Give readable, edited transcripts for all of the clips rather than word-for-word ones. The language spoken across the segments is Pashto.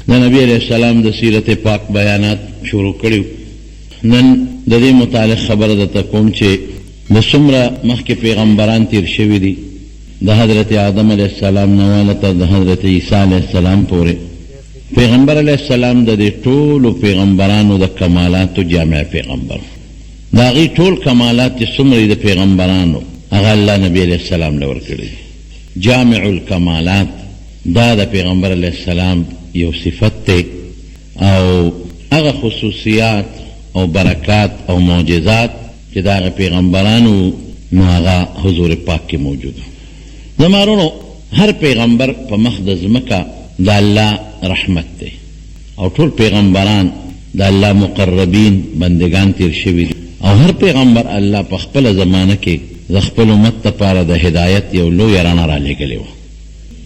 د نبی علیہ السلام د سیرت پاک بیانات شروع کړیو. نن د دې متعلق خبره درته کوم چې د څومره مخکې پیغمبران تیر شوي دي، د حضرت آدم علیہ السلام نه والته د حضرت عیسی علیہ السلام پورې. پیغمبر علیہ السلام د دې ټولو پیغمبرانو د کمالاتو جامع پیغمبر. د هغې ټول کمالات چې څومره د پیغمبرانو هغه الله نبی علیہ السلام له ورکړي. جامع الکمالات دا د پیغمبر علیہ السلام یو صفت دی او هغه خصوصیات او برکات او معجزات چې د هغه پیغمبرانو نو هغه حضور پاک کې موجود. زمارونو هر پیغمبر په مخ د ځمکه د الله رحمت دی او ټول پیغمبران د الله مقربین بندگان تیر شوي دي او هر پیغمبر الله په خپله زمانه کې د خپل امت لپاره د هدایت یو لویه رڼا رالیږلې وه.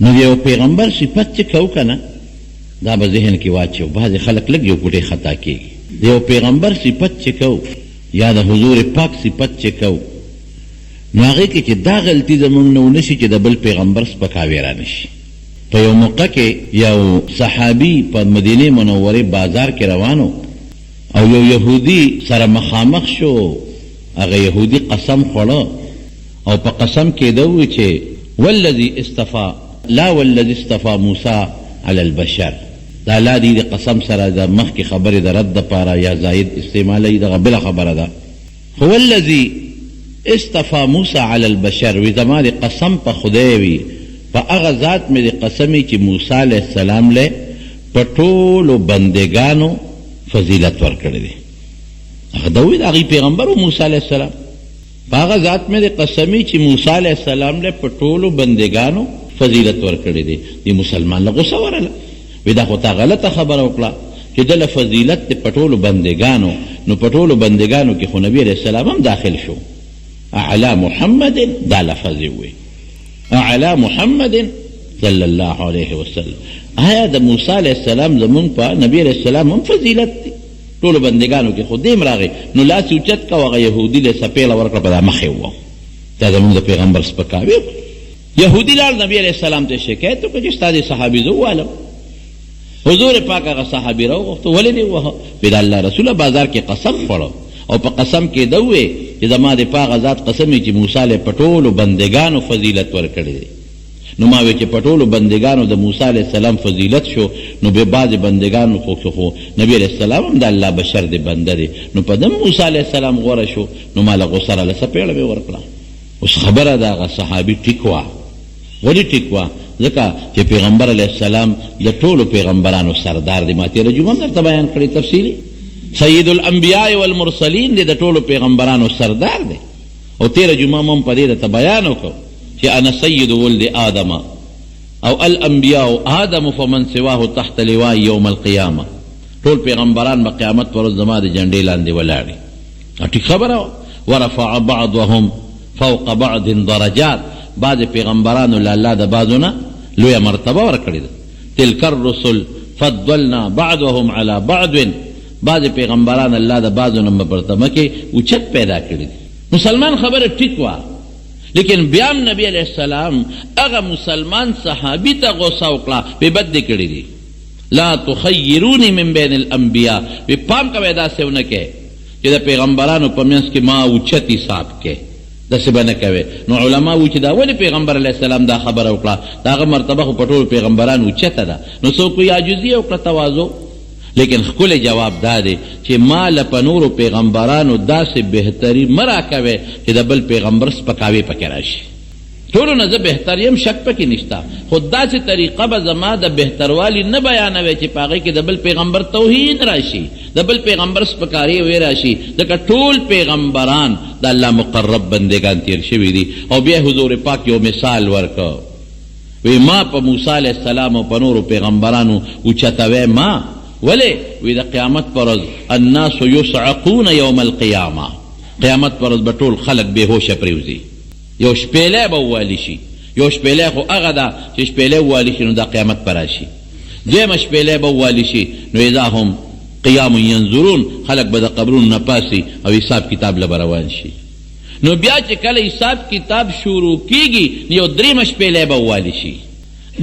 نو د یو پیغمبر صفت چې کوو که نه دا به ذهن کې واچو. بعضې خلک لږ یو ګوټې خطا کېږي. د یو پیغمبر صفت چې کوو یا د حضور پاک صفت چې کوو نو هغې کې چې دا غلطي زمونږ نه ونه شي چې د بل پیغمبر سپکاوی را نه شي. په یو موقع کې یو صحابي په مدینې منورې بازار کې روانو او یو یهودي سره مخامخ شو. هغه یهودي قسم خوړه او په قسم کې ده ووی چې والذي استفا لا والذي استفا موسی علی البشر. دا لا دی د قسم سره د مخکې خبرې د رد دپاره یا زاید استعمالی دغه بله خبره ده. هو الذي استفا موسی علی البشر وی زما د قسم په خدای وي په هغه ذات مې د قسمې چې موسی علیه السلام له په ټولو بندګانو فضیلت ورکړی دی. هغه ده وی د هغې پیغمبر و موسی علیه السلام په هغه ذات مې د قسمې چې موسی علیه السلام له په ټولو بندګانو فضیلت ورکړی دی. دی مسلمان له غصه ورله وی دا خو تا غلطه خبره وکړه چې دله فضیلت دی په ټولو بندګانو. نو په ټولو بندګانو کې خو نبي علیه السلام هم داخل شو. اعلی محمد دا لفظ وی اعلی محمد صلی الله علیه وسلم. آیا د موسی علیه السلام زمونږ په نبی علیه السلام هم فضیلت دی؟ ټولو بندګانو کې خو دیم راغی نو لاس یې اوچت که هغه یهودي له سپېله ورکړه په دا مخې ووه. دا زمونږ د پیغمبر سپکاوی وکړه. یهودي لاړ نبي علیه السلام ته شکایت وکړه چې ستا دې صحابي زه ووالم. حضور پاک هغه صحابي راوغوښته ولې دې ووهه؟ وی د الله رسوله بازار کې قسم خوړه او په قسم کې ده ووې چې زما د پاک ذات قسم یې چې موسی علیه په ټولو بندګانو فضیلت ورکړی دی. نو ما وی چې په ټولو بندګانو د موسی علیه السلام فضیلت شو نو بیا بعضې بندګانو خو نبي علیه السلام هم د الله بشر دی بنده دی نو په دم موسی علیه السلام غوره شو. نو ما له غوسه راله څپېړه مې ورکړه. اوس خبره د هغه صحابي ټیک وه. ولې ټیک وه؟ ځکه چې پیغمبر علیه السلام د ټولو پیغمبرانو سردار دی. ما تېره جمعه هم درته بیان کړی تفصیلي. سید الانبیاء والمرسلین دی د ټولو پیغمبرانو سردار دی. او تېره جمعه هم په دې درته بیان وکړو چې انا سید ولد آدم او الانبیاء آدم فمن سواه تحت لواء یوم القیامه. ټول پیغمبران به قیامت پر ورځ زما د جنډې لاندې ولاړي. ټیک خبره وه. ورفع بعضهم فوق بعض درجات. بعض پیغمبرانو له الله د بعضو نه لویه مرتبه ورکړې ده. تلک الرسل فضلنا بعضهم على بعض. بعض پیغمبران الله د بعضو نه مرتبه کې اوچت پیدا کړي دي. مسلمان خبره ټیک وه لیکن بیا هم نبی علیه السلام هغه مسلمان صحابي ته غوسه وکړه بې بد دې کړي دي. لا تخیروني من بین الانبیاء. وی پام کوئ داسې ونه کې چې د پیغمبرانو په منځ کې ما اوچت حساب کې داسې به نه کوې. نو علما وایي چې دا ولې پیغمبر علیه السلام دا خبره وکړه؟ د هغه مرتبه خو په ټولو پیغمبرانو اوچته ده. نو څوک وایي عاجزي وکړه تواضع. لیکن ښکلی جواب دا دی چې ما له په نورو پیغمبرانو داسې بهتري مه راکوې چې د بل پیغمبر سپکاوی پکې راشي. ټولو نه زه بهتر یم شک پکې نشته خو داسې طریقه به زما د بهتروالي نه بیانوي چې په هغې کې د بل پیغمبر توهین راشي د بل پیغمبر سپکاري وی راشي. ځکه ټول پیغمبران د الله مقرب بندگان تیر شوي دي. او بیا حضور پاک یو مثال ورکړ وی ما په موسی علیه السلام او په نورو پیغمبرانو اوچتوی ما. ولې؟ وی د قیامت پر ورځ الناس یصعقون یوم القیامه. قیامت پر ورځ به ټول خلک بېهوشه پرېوځي. یو شپېلی به ووالي شي. یو شپېلی خو هغه ده چې شپېلی ووالي شي نو دا قیامت به راشي. دویمه شپېلی به ووالي شي نو اذا هم قیام ینظرون. خلک به د قبرونو نه پاسي او حساب کتاب له به روان شي. نو بیا چې کله حساب کتاب شروع کیږي یو درېیمه شپېلی به ووالي شي.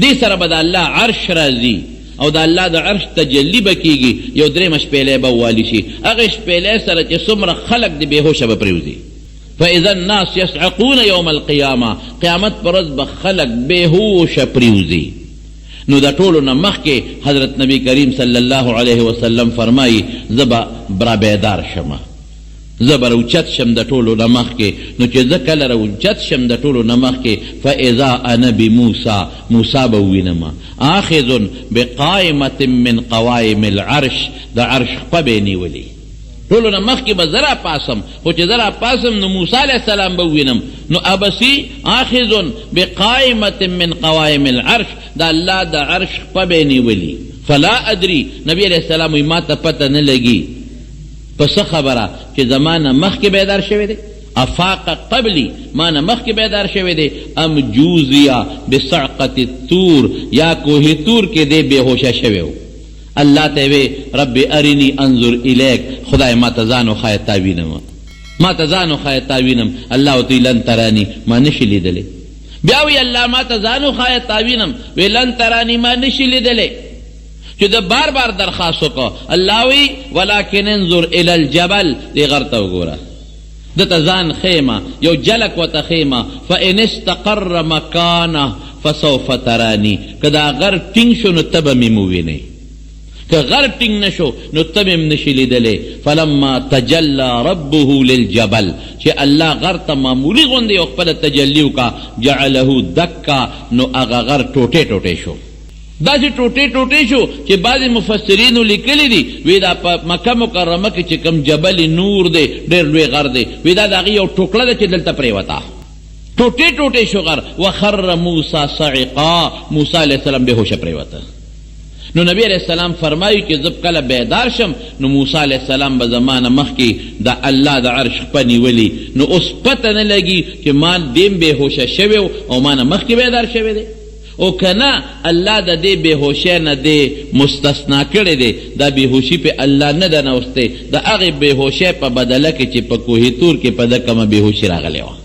دې سره به د الله عرش راځي او د الله د عرش تجلی به کیږي یو درېمه شپېلۍ به والی شي هغې شپېلۍ سره چې څومره خلق د بېهوشه به پرېوځي فاذا الناس يصعقون يوم القيامه قیامت پر ورځ به خلق بېهوشه پرېوځي نو د ټولو نه مخکې حضرت نبی کریم صلی الله علیه وسلم فرمایي زه به برابیدار شمه زه به راوچت شم د ټولو نه مخکې نو چې زه کله راوچت شم د ټولو نه مخکې فاذا انا بموسی موسی به ووینم آخذ بقائمة من قوائم العرش د عرش خپه به یې نیولي ټولو نه مخکې به زه راپاسم خو چې زه راپاسم نو موسی علیه السلام به ووینم نو ابسی آخذ بقائمة من قوائم العرش د الله د عرش خپه به یې نیولي فلا ادري نبی علیه السلام وایي ما ته پته نه لګي پس خبره چې زمانه مخکې بیدار شوی دی افاق قبلی مانه مخکې بیدار شوی دی ام جوزیا بصعقة الطور یا کوه تور کې دی بېهوشه شوی و الله ته وی رب ارنی انظر الیک خدای ما ته ځان وښایه تا وینم ما ته ځان وښایه تا وینم الله ورته لن ترانی ما نشي لیدلی بیا وی الله ما ته ځان وښایه تا وینم وی لن ترانی ما نشي لیدلی چې د بار بار درخواست وکړه الله وی ولکن انظر الی الجبل دې غر ته وګوره دته ځان خیمه یو جلک ورته خیمه فان استقر مکانه فسوف ترانی که دا غر ټینګ شو نو ته به مې ووینې که غر ټینګ نشو نو ته مې هم نشي لیدلی فلما تجلی ربه للجبل چې الله غر ته معمولي غوندې یو خپله تجلی وکړه جعله دکا نو هغه غر ټوټې ټوټې شو داسې ټوټې ټوټې شو چې بعضې مفسرینو لیکلی دي وی دا په مکه مکرمه کې چې کوم جبل نور دی ډېر لوی غر دی وی دا د هغې یو ټوکړه ده چې دلته پرېوته ټوټې ټوټې شو غر وخر موسی صعقا موسی علیه السلام بېهوشه پرېوته نو نبی علیہ السلام فرمایي چې زه کله بیدار شم نو موسی علیہ السلام به زمانه مخکې د الله د عرش خپه نیولي نو اوس پته نه لګي چې ما دیم بېهوشه شوی او ما نه مخکې بیدار شوی دی او کنه الله د دې بېهوشۍ نه دی مستثنا کړی دی دا بېهوشي پې الله نه ده نوستی د هغې بېهوشۍ په بدله کې چې په کوه طور کې په ده کومه بېهوشي راغلی وه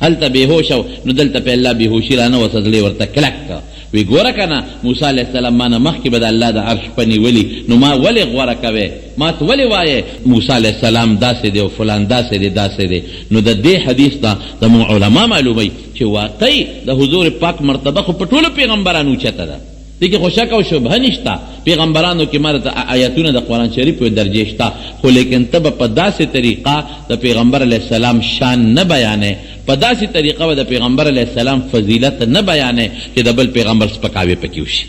هلته بېهوشه و نو دلته پې الله بېهوشي رانوسه زړه یې ورته کلک که وی ګوره که نه موسی علیه السلام ما نه مخکې به د الله د عرش په نیولي نو ما ولې غوره کوې ما ته ولې وایې موسی علیه السلام داسې دی او فلان داسې دی داسې دی نو د دې حدیث ته زموږ علما معلوموي چې واقعي د حضور پاک مرتبه خو په ټولو پیغمبرانو اوچته ده دې کې خو شک او شبهه نشته پیغمبرانو کې ما ته آیتونه د قرآن شریف په درجې شته خو لیکن ته به په داسې طریقه د پیغمبر علیه السلام شان نه بیانې په داسې طریقه به د پیغمبر علیه السلام فضیلت نه بیانې چې د بل پیغمبر سپکاوی پکې وشي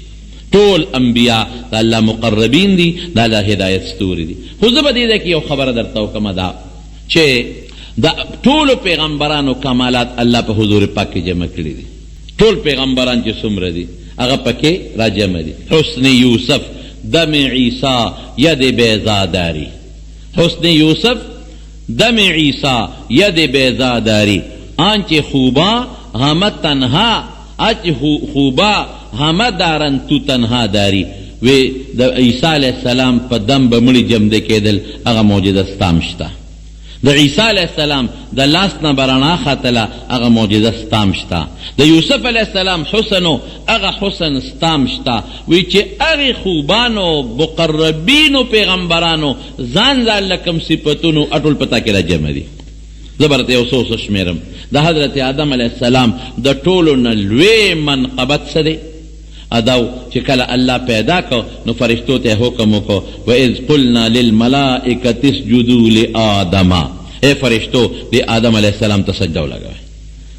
ټول انبیا د الله مقربین دي د الله هدایت ستوري دي خو زه به دې ځای کې یو خبره درته وکړمه دا چې د ټولو پیغمبرانو کمالات الله په حضور پاک کې جمع کړي دي ټول پیغمبران چې څومره دي هغه پکې راجمع دي حسن یوسف دم عیسی ید بیضاداری حسن یوسف دم عیسی ید بیضاداری آنچه خوبا همه تنها اچ خوبا همه دارن تو تنها داری وی د عیسی علیه السلام په دم به مړي جمده کېدل هغه معجزه ستام شته د عیسی علیه السلام د لاس نه برنا خاتله هغه معجزه ستام شته د یوسف علیه السلام حسنو هغه حسن ستام شته وی چې هغې خوبانو مقربینو پیغمبرانو ځان ځان لکم صفتونو اټول پتا کې را جمع دي زه به درته یو څه شمېرم د حضرت آدم علیه السلام د ټولو نه لوی منقبت څه دی اداو چې کله الله پیدا کو نو فرشتو ته حکم وکړو واذ قلنا للملائکة اسجدوا لآدم اے فرشتو دی آدم علیه السلام ته سجده ولګوئ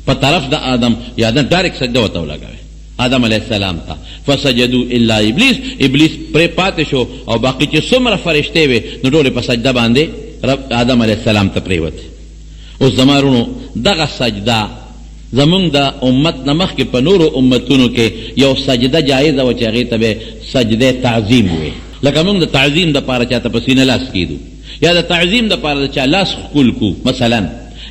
په طرف د آدم یا د ډایرکټ سجده ورته ولګوئ آدم علیه السلام ته فسجدوا الا ابلیس پرې پاتې شو او باقي چې څومره فرشتې وې نو ټولې په سجده باندې آدم علیه السلام ته پرېوتې اوس زما رونو دغه سجده زمونږ د امت نه مخکې په نورو امتونو کې یو سجده جایزه وه چې هغې ته به سجده تعظیم وې لکه موږ د تعظیم دپاره چاته په سینه لاس کیدو یا د تعظیم دپاره د چا لاس ښکل کو مثلا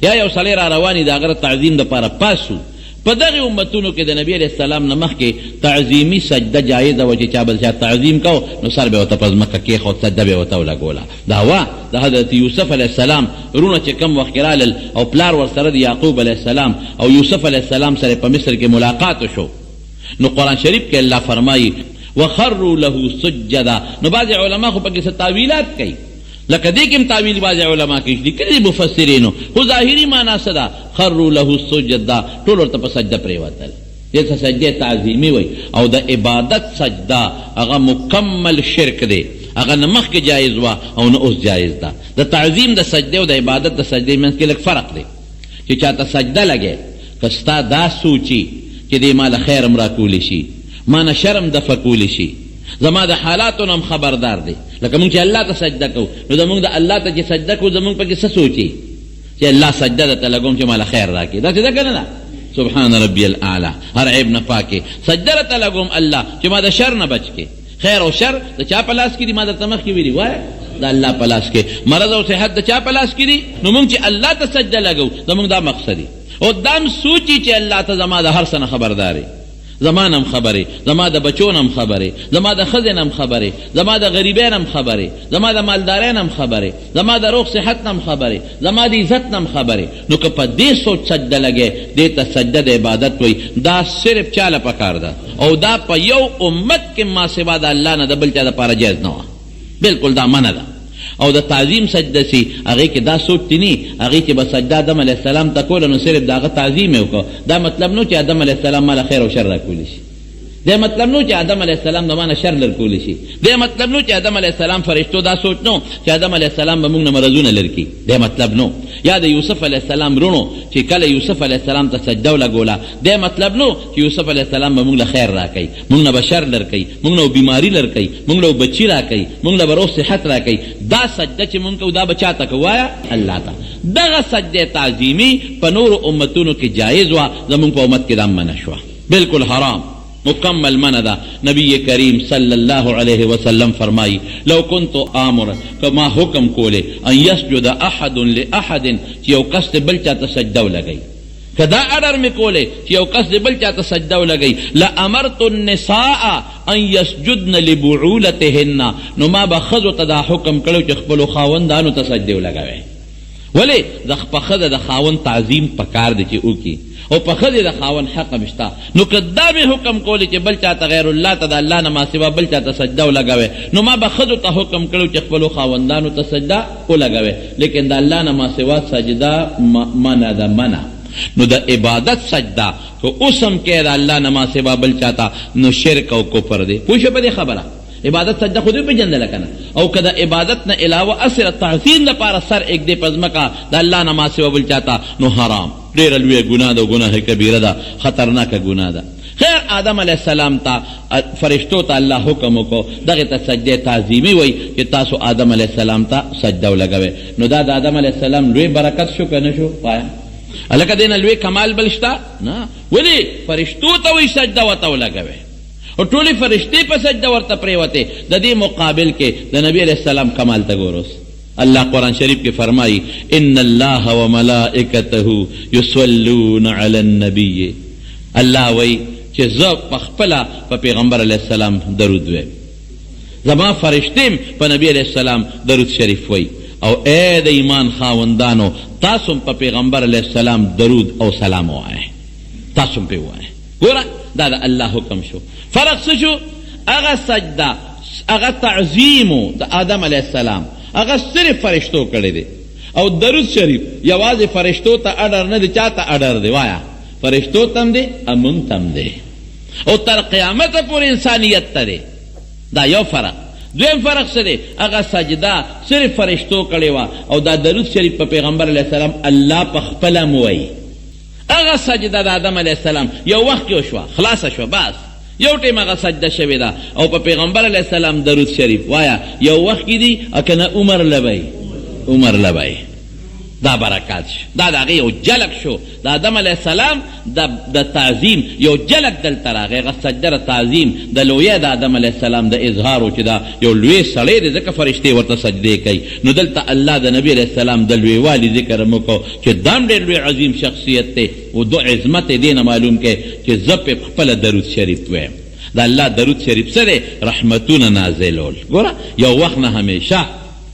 یا یو سړی را رواني د هغه تعظیم دپاره پاسو په دغې امتونو کې د نبي علیه السلام نه مخکې تعظیمي سجده جایزه وه چې چا به چا تعظیم کو نو سر به ورته په ځمکه کېښود سجده به یې ورته ولګوله دا وه د حضرت یوسف علیه السلام رونه چې کم وخت کې رالل او پلار ورسره د یعقوب علیه السلام او یوسف علیه السلام سره په مصر کې ملاقات شو نو قرآن شریف کې الله فرمایي وخروا له سجدا. نو بعض علما خو پکې تاویلات کوي، لکه دې کې تاویل بعض علما کوي لیکلي مفسرینو، خو ظاهري معنا څه ده؟ خروا له سجدا، ټول ورته په سجده پریوتل. دې ته سجده تعظیمي وای. او د عبادت سجده هغه مکمل شرک دی، هغه نه مخکې جایز وا او نه اوس جایز ده. د تعظیم د سجده او د عبادت د سجدې منځ کې لږ فرق دی. چې چاته سجده لګې که ستا دا سوچي چې دې ما له خیر م راکولی شي، ما نه شرم دفع کولی شي، زما د حالاتو نه هم خبردار دی. لکه مونږ چې الله ته سجده کوو نو زمونږ د الله ته چې سجده کوو زمونږ پکې څه سوچي چې الله سجده درته لګوم چې ما له خیر راکړي. داسې ده که نه ده؟ سبحان ربی الاعلی، هر عیب نه پاکې سجده درته لګوم الله چې ما د شر نه بچ کې. خیر او شر د چا په لاس کې دي؟ ما درته مخکې ویلي وایه د الله په لاس کې. مرض او صحت د چا په لاس کې دي؟ نو مونږ چې الله ته سجده لګو زمونږ دا مقصد دی. او دام سوچي چې الله ته زما د هر څه نه خبرداري، زما نم خبرې، زما د بچو نم خبرې، زما د ښځې نم خبرې، زما د غریبۍ نم خبرې، زما د مالدارۍ نم خبرې، زما د روغ صحت نم خبرې، زما د عزت نم خبرې. نو که په دې سوچ سجده لګې دې ته سجده د عبادت وایي. دا صرف چاله پکار ده او دا په یو امت کې ما سوا د الله نه د بل چا دپاره جایز نه وه. بالکل دا منع ده. او د تعظیم سجده سي هغې کې دا سوچ تي هغې کې به سجده آدم علیه السلام ته کوله نو صرف د هغه تعظیم یې وکړه. دا مطلب نو چې آدم علیه السلام ما له خیر او شر راکولی شي. دا مطلب نو چې آدم علیه السلام د ما نه شر لر کولی شي. دا مطلب نو چې آدم علیه السلام فرشتو دا سوچ نو چې آدم علیه السلام به موږ نه مرضونه لر کړي. دا مطلب نو. یا د یوسف علیه السلام رونو چې کله یوسف علیه السلام ته سجده ولګوله دا مطلب نو چې یوسف علیه السلام به موږ له خیر راکوي، موږ نه به شر لر کوي، موږ نه بیماري لر کوي، موږ نه بچي راکوي، موږ نه به روغ صحت راکوي. دا سجده چې موږ کوو دا به چا ته کوو؟ وایه الله ته. دغه سجده تعظیمي په نورو امتونو کې جایز وه، زموږ په امت کې دا منع شوه. بالکل حرام، مکمل منع ده. نبی کریم صلی الله علیه وسلم فرمائی لو كنت آمر کما حکم کولے ان یسجد احد لاحد چې یو کس بل چاته سجده ولګي، کدا اډر می کولے چې یو کس بل چاته سجده ولګي، لامرت النساء ان یسجدن لبعولتهن، نو ما به ښځو ته دا حکم کړو چې خپلو خاوندانو ته سجده ولګوي. ولې د ښځه د خاوند تعظیم پکار دی چې وکړي او په ښځې د خاوند حق هم شته. نو که دا به حکم کولی چې بل چاته غیر الله ته د الله نه ما سوا بل چاته سجده ولګوي، نو ما به ښځو ته حکم کړو چې خپلو خاوندانو ته سجده ولګوي. لیکن د الله نه ما سوا سجده منع ده، منع. نو د عبادت سجده که اوس هم کې د الله نه ما سوا بل چاته نو شرک او کفر دی. پوه شو په دې خبره؟ عبادت سجده خود پیژندله کنه. او که د عبادت نه علاوه اصل تعظیم لپاره سر ایک دی په ځمکه د الله نه ما سوا بل چاته، نو حرام، ډېره لویه ګناه ده او ګناه کبیره ده، خطرناکه ګناه ده. خیر آدم علیه السلام ته فرشتو ته الله حکم وکړو دغې ته سجده تعظیمي وایي چې تاسو آدم علیه السلام ته سجده ولګوئ. نو دا د آدم علیه السلام لوی برکت شو که نه شو؟ وایه هلکه دې نه لوی کمال بل شته نه. ولې فرشتو ته وایي سجده ورته ولګوئ او ټولې فرشتې په سجده ورته پرېوتې. د دې مقابل کې د نبي علیه السلام کمال ته ګوروس. اللہ قرآن شریف کے فرمائی ان اللہ وملائکتہ یصلون علی النبی، اللہ وی چې زه پخپله په پیغمبر علیه السلام درود ویم، زما فرشتیم په نبی علیه السلام درود شریف وی. او اے د ایمان خاوندانو تاسو په پیغمبر علیه السلام درود او سلام وایه، تاسو پې وایه. ګوره دا د الله حکم شو. فرق څه شو؟ هغه سجده هغه تعظیمو د آدم علیه السلام هغه صرف فرشتو کړی دی. او درود شریف یوازې فرشتو ته اډر نه دی، چا ته اډر دی؟ وایه فرشتو تم دی، امون تم دی، او تر قیامت پورې انسانیت ته دی. دا یو فرق. دویم فرق څه دی؟ هغه سجده صرف فرشتو کړې وه او دا درود شریف په پیغمبر علیه السلام الله په خپله م وایي. هغه سجده د آدم علیه السلام یو وخت کې وشوه، خلاصه شوه، بس یو ټیم هغه سجده شوې ده. او په پیغمبر علیه السلام درود شریف وایه یو وخت کې دي که نه عمر لبی، عمر لبی. دا برکات شو، دا د هغې یو جلک شو. د آدم علیه السلام د تعظیم یو جلک دلته راغی. هغه سجده د تعظیم د لویه د آدم علیه السلام د اظهار و چې دا یو لوی سړی دی ځکه فرشتې ورته سجدې کوي. نو دلته الله د نبي علیه السلام د لویوالي ذکر هم وکړو چې دا هم ډېر لوی عظیم شخصیت دی او دو عظمت یې دې نه معلوم کې چې زه پې خپله درود شریف ویم. د الله درود شریف څه دی؟ رحمتونه نازلول. ګوره یو وخت نه همیشه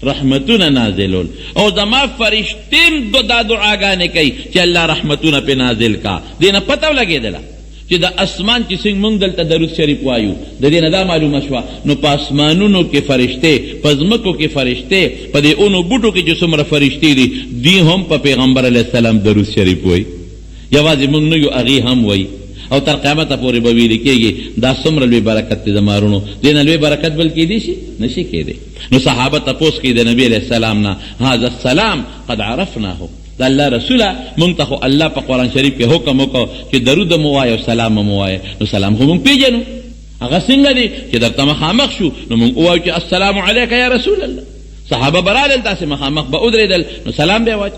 رحمتونه نازلول. او زما فرشتیم دا دعاګانې کوي چې الله رحمتونه پې نازل کا. دې نه پته ولګېدله چې د اسمان چې څنګه موږ دلته درود شریف وایو د دې نه دا معلومه شوه نو په اسمانونو کې فرشتې په ځمکو کې فرشتې په دې اونو بوټو کې چې څومره فرشتې دي دی هم په پیغمبر علیه السلام درود شریف وایي یوازې موږ نه یو هغې هم وایي او تر قیامته پورې به ویلې کېږي دا څومره لوی برکت دی د مارونو دې نه لوی برکت بل کېدی شي نشي کېدی نو صحابه تپوس کوي د نبي علیه السلام نه هذا السلام قد عرفناه د الله رسوله مونږ ته خو الله په قرآن شریف کې حکم وکړو چې درود مو وایه او سلام مو وایه نو سلام خو مونږ پیژنو هغه څنګه دی چې درته مخامخ شو نو مونږ ووایو چې السلام علیک یا رسول الله صحابه به رالل داسې مخامخ به ودرېدل نو سلام به یې واچ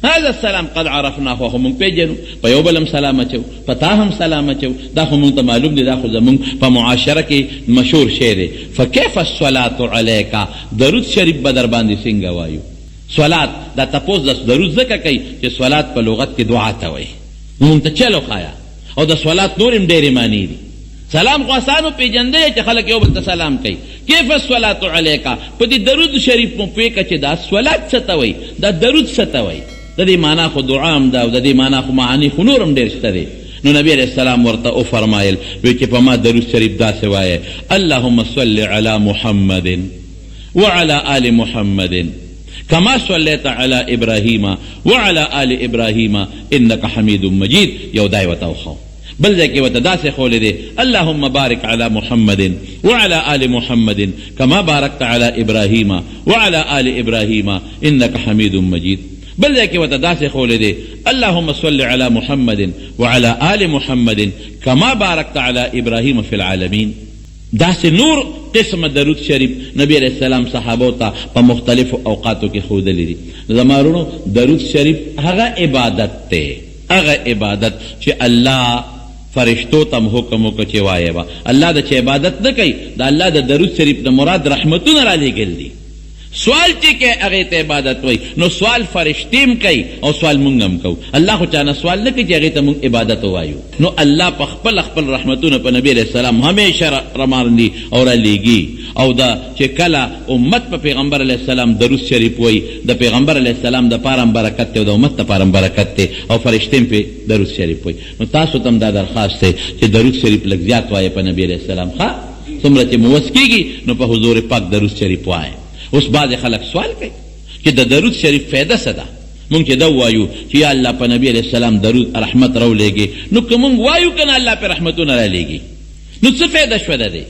هذا السلام قد عرفناه خو مونږ پیژنو په یو بل هم سلام اچو په تا هم سلام اچو دا خو مونږ ته معلوم دی دا خو زمونږ په معاشره کې مشهور شی دی فکیف الصلاة علیک درود شریف به در باندې څنګه وایو صلات دا تپوس د درود ځکه کوي چې صلات په لغت کې دعا ته وایي مونږ ته چلو خایا او د صلات نور هم ډېرې معنی دي سلام خو اسانو پېژندی چې خلک یو بل ته سلام کوي کیف الصلاة علیک په دې درود شریف مو پوهېږه چې دا صلات څه ته وایي دا درود څه ته وایي د دې معنا خو دعا هم ده او د دې معنا خو معانی خو نور هم ډېر شته دی نو نبی علیہ السلام ورته وفرمایل وی چې په ما درود شریف داسې وایه اللهم صل علی محمد وعلى آل محمد كما صليت على إبراهيم وعلى آل إبراهيم إنك حميد مجيد یو دای وتوخو بل ځای کې ورته داسې ښولی دی اللهم بارک علی محمد وعلى آل محمد كما باركت على إبراهيم وعلى آل إبراهيم إنك حميد مجيد بل ځای کې ورته داسې ښولی دی اللهم صل على محمد وعلى آل محمد كما باركت على إبراهيم في العالمين داسې نور قسم درود شریف نبی علیہ السلام صحابو ته په مختلفو اوقاتو کې ښودلی دي زمارونو درود شریف هغه عبادت دی هغه عبادت چې الله فرشتو ته حکم وکړه چې وایه به الله د چې عبادت نه کوي د الله د درود شریف د مراد رحمتونه رالیږل دي سوال چې کې هغې ته عبادت وایي نو سوال فرشتیم کوي او سوال مونږ هم کوو الله خو چانه سوال نه کوي چې هغې ته مونږ عبادت ووایو نو الله په خپل رحمتونه په نبي علیه السلام همیشه راماندي او رالیږي او دا چې کله امت په پیغمبر علیه السلام درود شریف وایي د پیغمبر علیه السلام دپاره هم برکت دی او د امت دپاره هم برکت دی او فرشتیم پې درود شریف وایي نو تاسو ته هم دا درخواست دی چې درود شریف لږ زیات وایه په نبي علیه السلام ښه څومره چې مو وس کېږي نو په حضور پاک درود شریف وایه اوس بعض خلک سوال کوي چې د درود شریف فایده څه ده مونږ چې دا وایو چې یا الله په نبی علیه السلام درود رحمت راولېږي نو که مونږ وایو که نه الله پې رحمتونه رالیږي نو څه فایده شوه د دې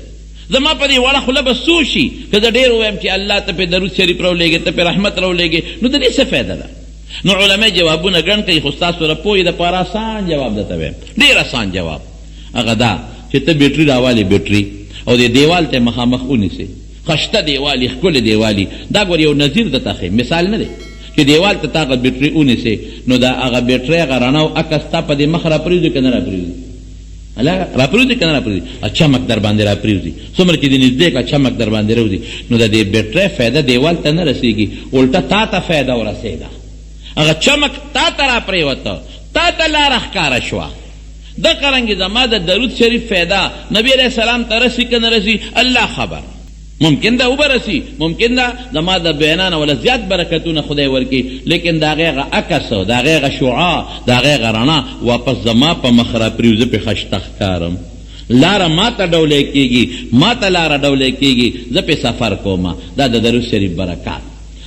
زما په دې وړه خوله به څو شي که زه ډېر ووایم چې الله ته پې درود شریف راولېږي ته پې رحمت راولېږي نو د دې څه فایده ده نو علما جوابونه ګڼ کوي خو ستاسو د پوهې دپاره اسان جواب درته وایم ډېر اسان جواب هغه دا چې ته بیټري راوالې بیټري او د دیوال ته مخامخ ونیسې خشته دیوالی ښکلې دیوالی دا ګور یو نظیر درته ښیم مثال نه دی چې دیوال ته تا هغه بیټري ونیسې نو دا هغه بیټرۍ هغه رڼا او عکس تا په دې مخ راپرېږدي که نه راپرېږدي راپرېږدي که نه راپرېږدي چمک در باندې راپرېږدي څومره چې د نږدې که چمک در باندې راوځي نو د دې بیټرۍ فایده دیوال ته نه رسېږي الټه تا ته فایده ورسېده هغه چمک تا ته راپرېوته تا ته لاره ښکاره شوه دا قرنګې زما د درود شریف فایده نبی علیه السلام ته رسي که نه رسي الله خبر ممکن ده وبرسي ممکن ده زما د بیانانه ولا زیات برکتونه خدای ورکي لیکن د هغې هغه عکس د هغې هغه شعاع د هغې هغه رڼا واپس زما په مخ راپرېږي زه پې خشته ښکارم لاره ما ته ډولی کېږي ما ته لاره ډولی کېږي زه پې سفر کوم دا د درود شریف برکات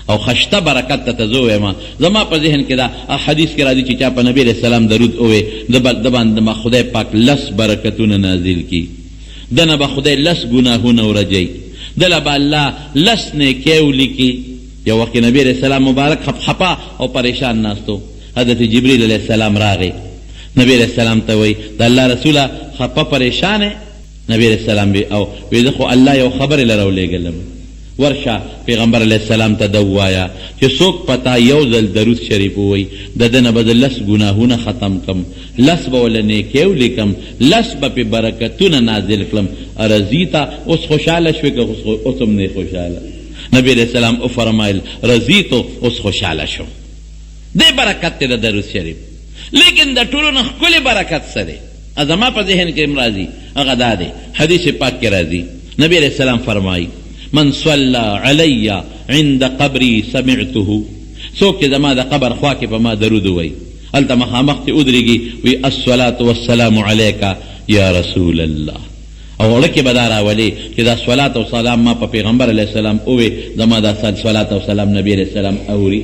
او خشته برکت ته زه ویم زما په ذهن کې دا حدیث کې راځي چې چا په نبي علیه السلام درود ووایي د باندې به خدای پاک لس برکتونه نازل کړي دنه به خدای لس ګناهونه ورجوي دله به الله لس نیکۍ ولیکي یو وخت نبی علیه السلام مبارک خپه او پریشان ناستو حضرت جبریل علیه السلام راغی نبی علیه السلام ته وایي د الله رسوله خپه پریشان نبی علیه السلام او وی زه خو الله یو خبرې له راولېږلم ورشه پیغمبر علیه السلام ته ده ووایه چې څوک پتا یو ځل درود شریف ووایي د ده نه به د لس ګناهونه ختم کړم لس به وله نیکۍ ولیکم لس به پې برکتونه نازل کړم رضیته اوس خوشحاله شوې که اوس هم نه خوشحاله نبی علیه السلام وفرمایل رضیتو اوس خوشحاله شم دې برکت دی د درود شریف لیکن د ټولو نه ښکلې برکت څه دی زما په ذهن کې هم راځي هغه دا دی حدیث پاک کې راځي نبی علیه السلام فرمایي من صلى علي عند قبري سمعته څوک چې زما د قبر خوا کې په ما درود وایي هلته مخامخ چې ودرېږي وي الصلاة والسلام علیک یا رسول الله. او لکه بدار اولی چې دا صلوات او سلام ما په پیغمبر علیه السلام اوې زما دا صلوات او سلام نبی علیه السلام اوري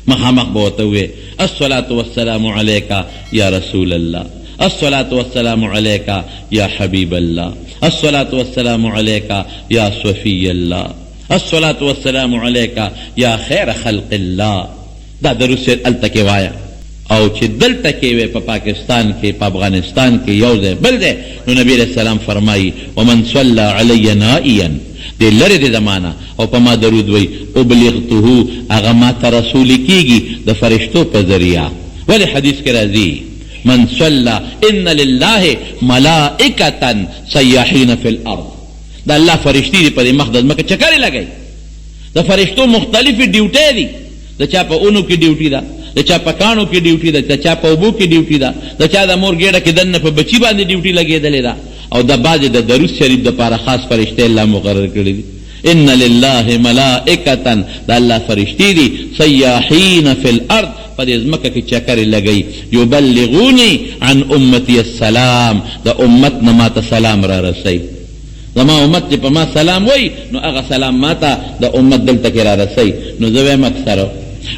مخامخ به ورته وې الصلاة والسلام علیک یا رسول الله، الصلاة والسلام علیک یا حبیب الله، الصلاة والسلام علیک یا صفی الله، الصلاة والسلام علیک یا خیر خلق الله. دا درود شریف الته کې وایا. او چې دلته کې وې په پاکستان کې په افغانستان کې یو ځای بل دی نو نبی علیہ السلام فرمایي ومن صلى علی نائیا دی لرې د زمانه او په ما درود وی ابلغته هغه ما ته رسول کیږي د فرشتو په ذریعه. ولی حدیث کې راځي من صلى ان لله ملائکة سیاحین فی الارض. دا الله فرشتي دی په مقدس مکه چکرې لګي. د فرشتو مختلفې ډیوټي دي. د چا په اونو کې ډیوټي ده، د چا په کانو کې ډیوټي ده، د چا په اوبو کې ډیوټي ده، د چا د مور ګېډه کې دننه په بچي باندې ډیوټي لګېدلې ده. او د بعضې د درود شریف دپاره خاص فرشتې الله مقرر کړي دي. ان لله ملائکة د الله فرشتي دي سیاحین فی الارض په دې ځمکه کې چکرې لګوي یبلغوني عن امتی السلام د امت نه ماته سلام را رسوي. زما امت چې په ما سلام وای نو هغه سلام ماته د امت دلته کې را رسوي. نو زه وایم اکثره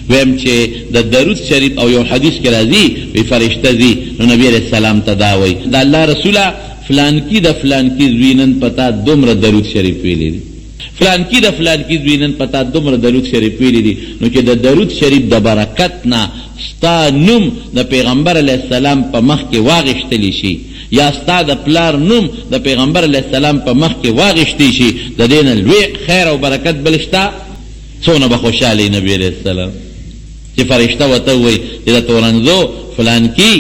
ویم چې د درود شریف او یو حدیث کې راځي وی فرشته ځي نو نبی علیہ السلام ته دا وایي د الله رسوله فلانکی د فلانکی زوی نن پتا دومره درود شریف ویلی دي، فلانکی د فلانکی زوی نن پتا دومره درود شریف ویلی دي. نو چې د درود شریف د برکت نه ستا نوم د پیغمبر علیہ السلام په مخ کې واغښتلی شي یا ستا د پلار نوم د پیغمبر علیہ السلام په مخ کې واغښتی شي د دې نه لوی خیر او برکت بل شته. څونه به خوشحالی نبی علیہ السلام چې فرشته ورته وایي چې د تورنځو فلانکي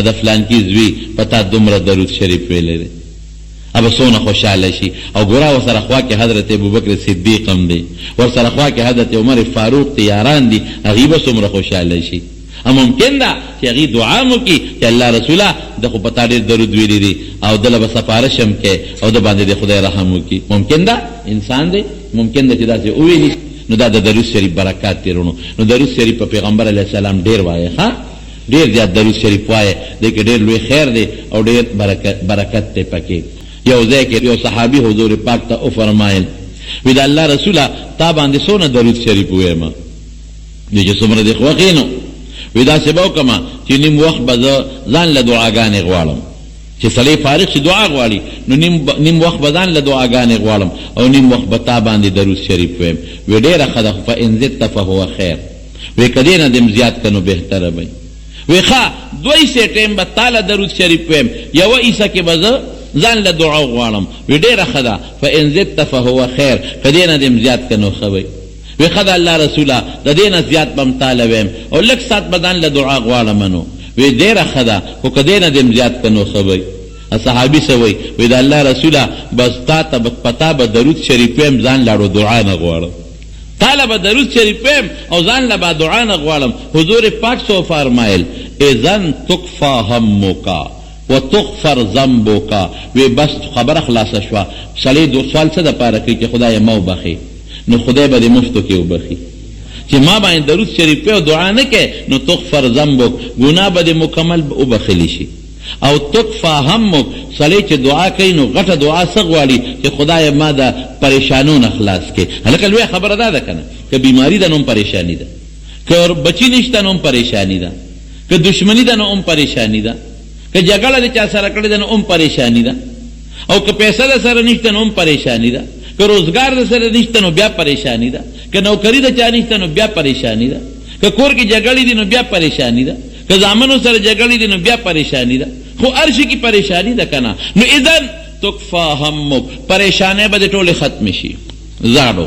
د فلانکي زوی پتا دومره درود شریف ویلی دی ابه څونه خوشحاله شي. او ګوره ورسره خوا کې حضرت ابوبکر صدیق هم دی، ورسره خوا کې حضرت عمر فاروق دی، یاران دي، هغوی به څومره خوشحاله شي. ممکن ده چې هغوی دعا مو کړي چې الله رسوله د خو په تا ډېر درود ویلی دی او دله به سفارش هم کوې او د باندې د خدای رحم وکړي. ممکن ده انسان دی، ممکن ده چې داسې وویلي. نو دا د درود شریف برکات دی رونو. نو درود شریف په پیغمبر علیه السلام ډېر وایه، ها ډېر زیات درود شریف وایه، دې کې ډېر لوی خیر دی او ډېر برکت دی پکې. یو ځای کې یو صحابي حضور پاک ته وفرمایل وی د الله رسوله تا باندې څونه درود شریف وویمه دی چې څومره دې خوښې نو وی داسې به وکړمه چې نیم وخت به زه ځان له دعاګانې غواړم چې سړی فارغ شي دعا غواړي نو نیم وخت به ځان له دعاګانې غواړم او نیم وخت به تا باندې درود شریف ویم. وی ډېره ښه ده فان زدت فهو خیر. وی که دې نه دې زیات که نو بهتره به وی ښه دوه حصې ټیم به تا له درود شریف ویم، یوه حصه کې به زه ځان له دعا غواړم. وی ډېره ښه ده فان زدت فهو خیر، که دې نه دې زیات که نو ښه وی. وی ښه ده الله رسوله د دې نه زیات به م تاله ویم او لږ ساعت به ځان له دعا غواړم نو. وی ډېره ښه ده خو که دې نه دې زیات که نو ښه وی. صحابي څه وی وی د الله رسوله بس تا ته پتا به درود شریف ویم ځان لاړو دعا نه غواړم، تاله به درود شریف ویم او ځان له به دعا نه غواړم. حضور پاک سو فرمایل اذن تکفا همک وتغفر ذنبک. وی بس خبره خلاصه شوه. سړی سوال څه دپاره کوي چې خدای ما وبخي، نو خدای به دې مفتو کې وبخي. چې ما باندې درود شریف او دعا نه کوې نو تغفر ذنبک، ګناه به دې مکمل وبخلی شي. او تکفا همک، سړی چې دعا کوي نو غټه دعا څه غواړي چې خدای ما د پریشانو نه خلاص کړي. هلکه لویه خبره دا ده که نه، که بیماري ده نو هم پریشاني ده، که بچي نشته نو هم پریشاني ده، که دشمني ده نو هم پریشاني ده، که جګړه د چا سره کړې ده نو هم پریشاني ده، او که پیسه د سره نشته نو هم پریشاني ده، که روزګار د سره نشته نو بیا پریشاني ده، که نوکري د چا نشته نو بیا پریشاني ده، که کور کې جګړې دي نو بیا پریشاني ده، که زامنو سره جګړې دي نو بیا پریشاني ده. خو هر شي کې پریشاني ده که نه. نو اذن تکفا همک، پریشانۍ به دې ټولې ختمې شي. زاړو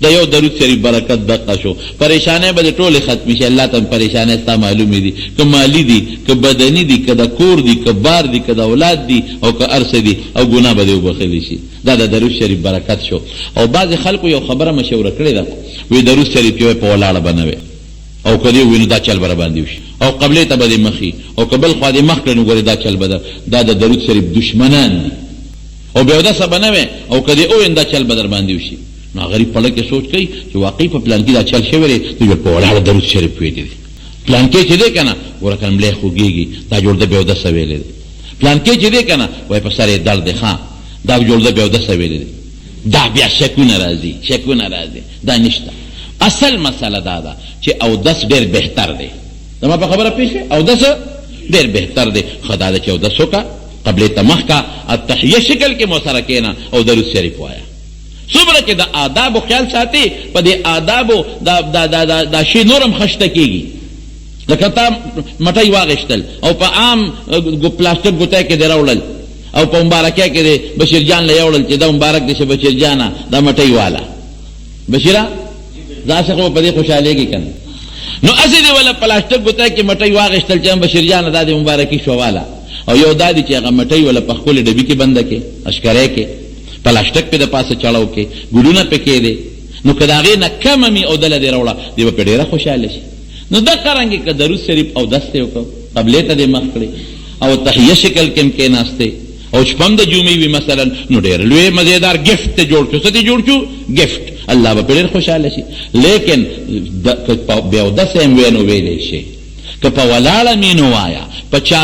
د یو درود شریف برکت دقه شو، پریشانۍ به دې ټولې ختمې شي. الله ته پریشانۍ ستا معلومې دي، که مالی دي، که بدني دي، که د کور دي، که بار دي، که د اولاد دي، او که هر څه دي، او ګناه به دې وبخلی شي. دا د درود شریف برکت شو. او بعضې خلکو یو خبره مشوره کړې ده، وی درود شریف یې په ولاړه به نه وی او کدی وینو دا چل بر باندې وشي او قبله ته به مخي او قبل خو دې مخ کړي ګوري دا چل بدر دا د درود شریف دشمنان دي او بیا دا سبنه او کدی او انده چل بدر باندې وشي. نو غریب په لکه سوچ کوي چې واقعي په پلان کې دا چل شوی دی نو په ولاړه درود شریف وی دی پلان کې چې دی کنه ورکه ملي خوږيږي دا جوړ د بیا دا سویل دی پلان کې چې دی که نه وایي په سر یې درد دی ښه دا جوړده بیا اودسه ویلې دی دا بیا شکونه راځي دا نشته اصل مسله دا ده چې اودس ډېر بهتر دی زما په خبره پېښې اودس ډېر بهتر دی ښه دا ده چې اودس وکړه قبلې ته مخ کا التحیه شکل کې مو سره کښېنه او درود شریف وایه څومره چې د آدابو خیال ساتي په دې آدابو دا شی نورم خشته کېږي لکه تا مټۍ واغېشتل او په عام پلاستیک ګوتۍ کې دې راوړل او په مبارکۍ کې دې بشیر جان له یوړل چې دا مبارک دې شه بشیر جانه دا مټۍ والا بشیره داسې خو په دې خوشحالېږي که نه نو هسې دې ولا پلاستیک ګوتۍ کې مټۍ واغېشتل چې بشیر جانه دا دې مبارکي شوه والا او یو دا دی چې هغه مټۍ ولا په ښکلې ډبي کې بنده کې اشکری کې پلاستیک پې د پاسه چړو کې ګلونه پکې دی نو که د هغې نه کمه مې اودله دې راوړه دې به پې ډېره خوشحاله شي نو دا قرانګې که درود شریف اودس ته وکړو قبلې ته دې مخ کړې او تحیه شکل کې هم کېناستې او شپه هم د جمعې وي مثلا نو ډېر لوی مزېدار ګفت ته جوړ شو څه ته جوړ شو ګفت الله به پې ډېر خوشحاله شي لیکن بې اودسه هم وی نو ویلی شي که په ولاړه مې نو وایه په چا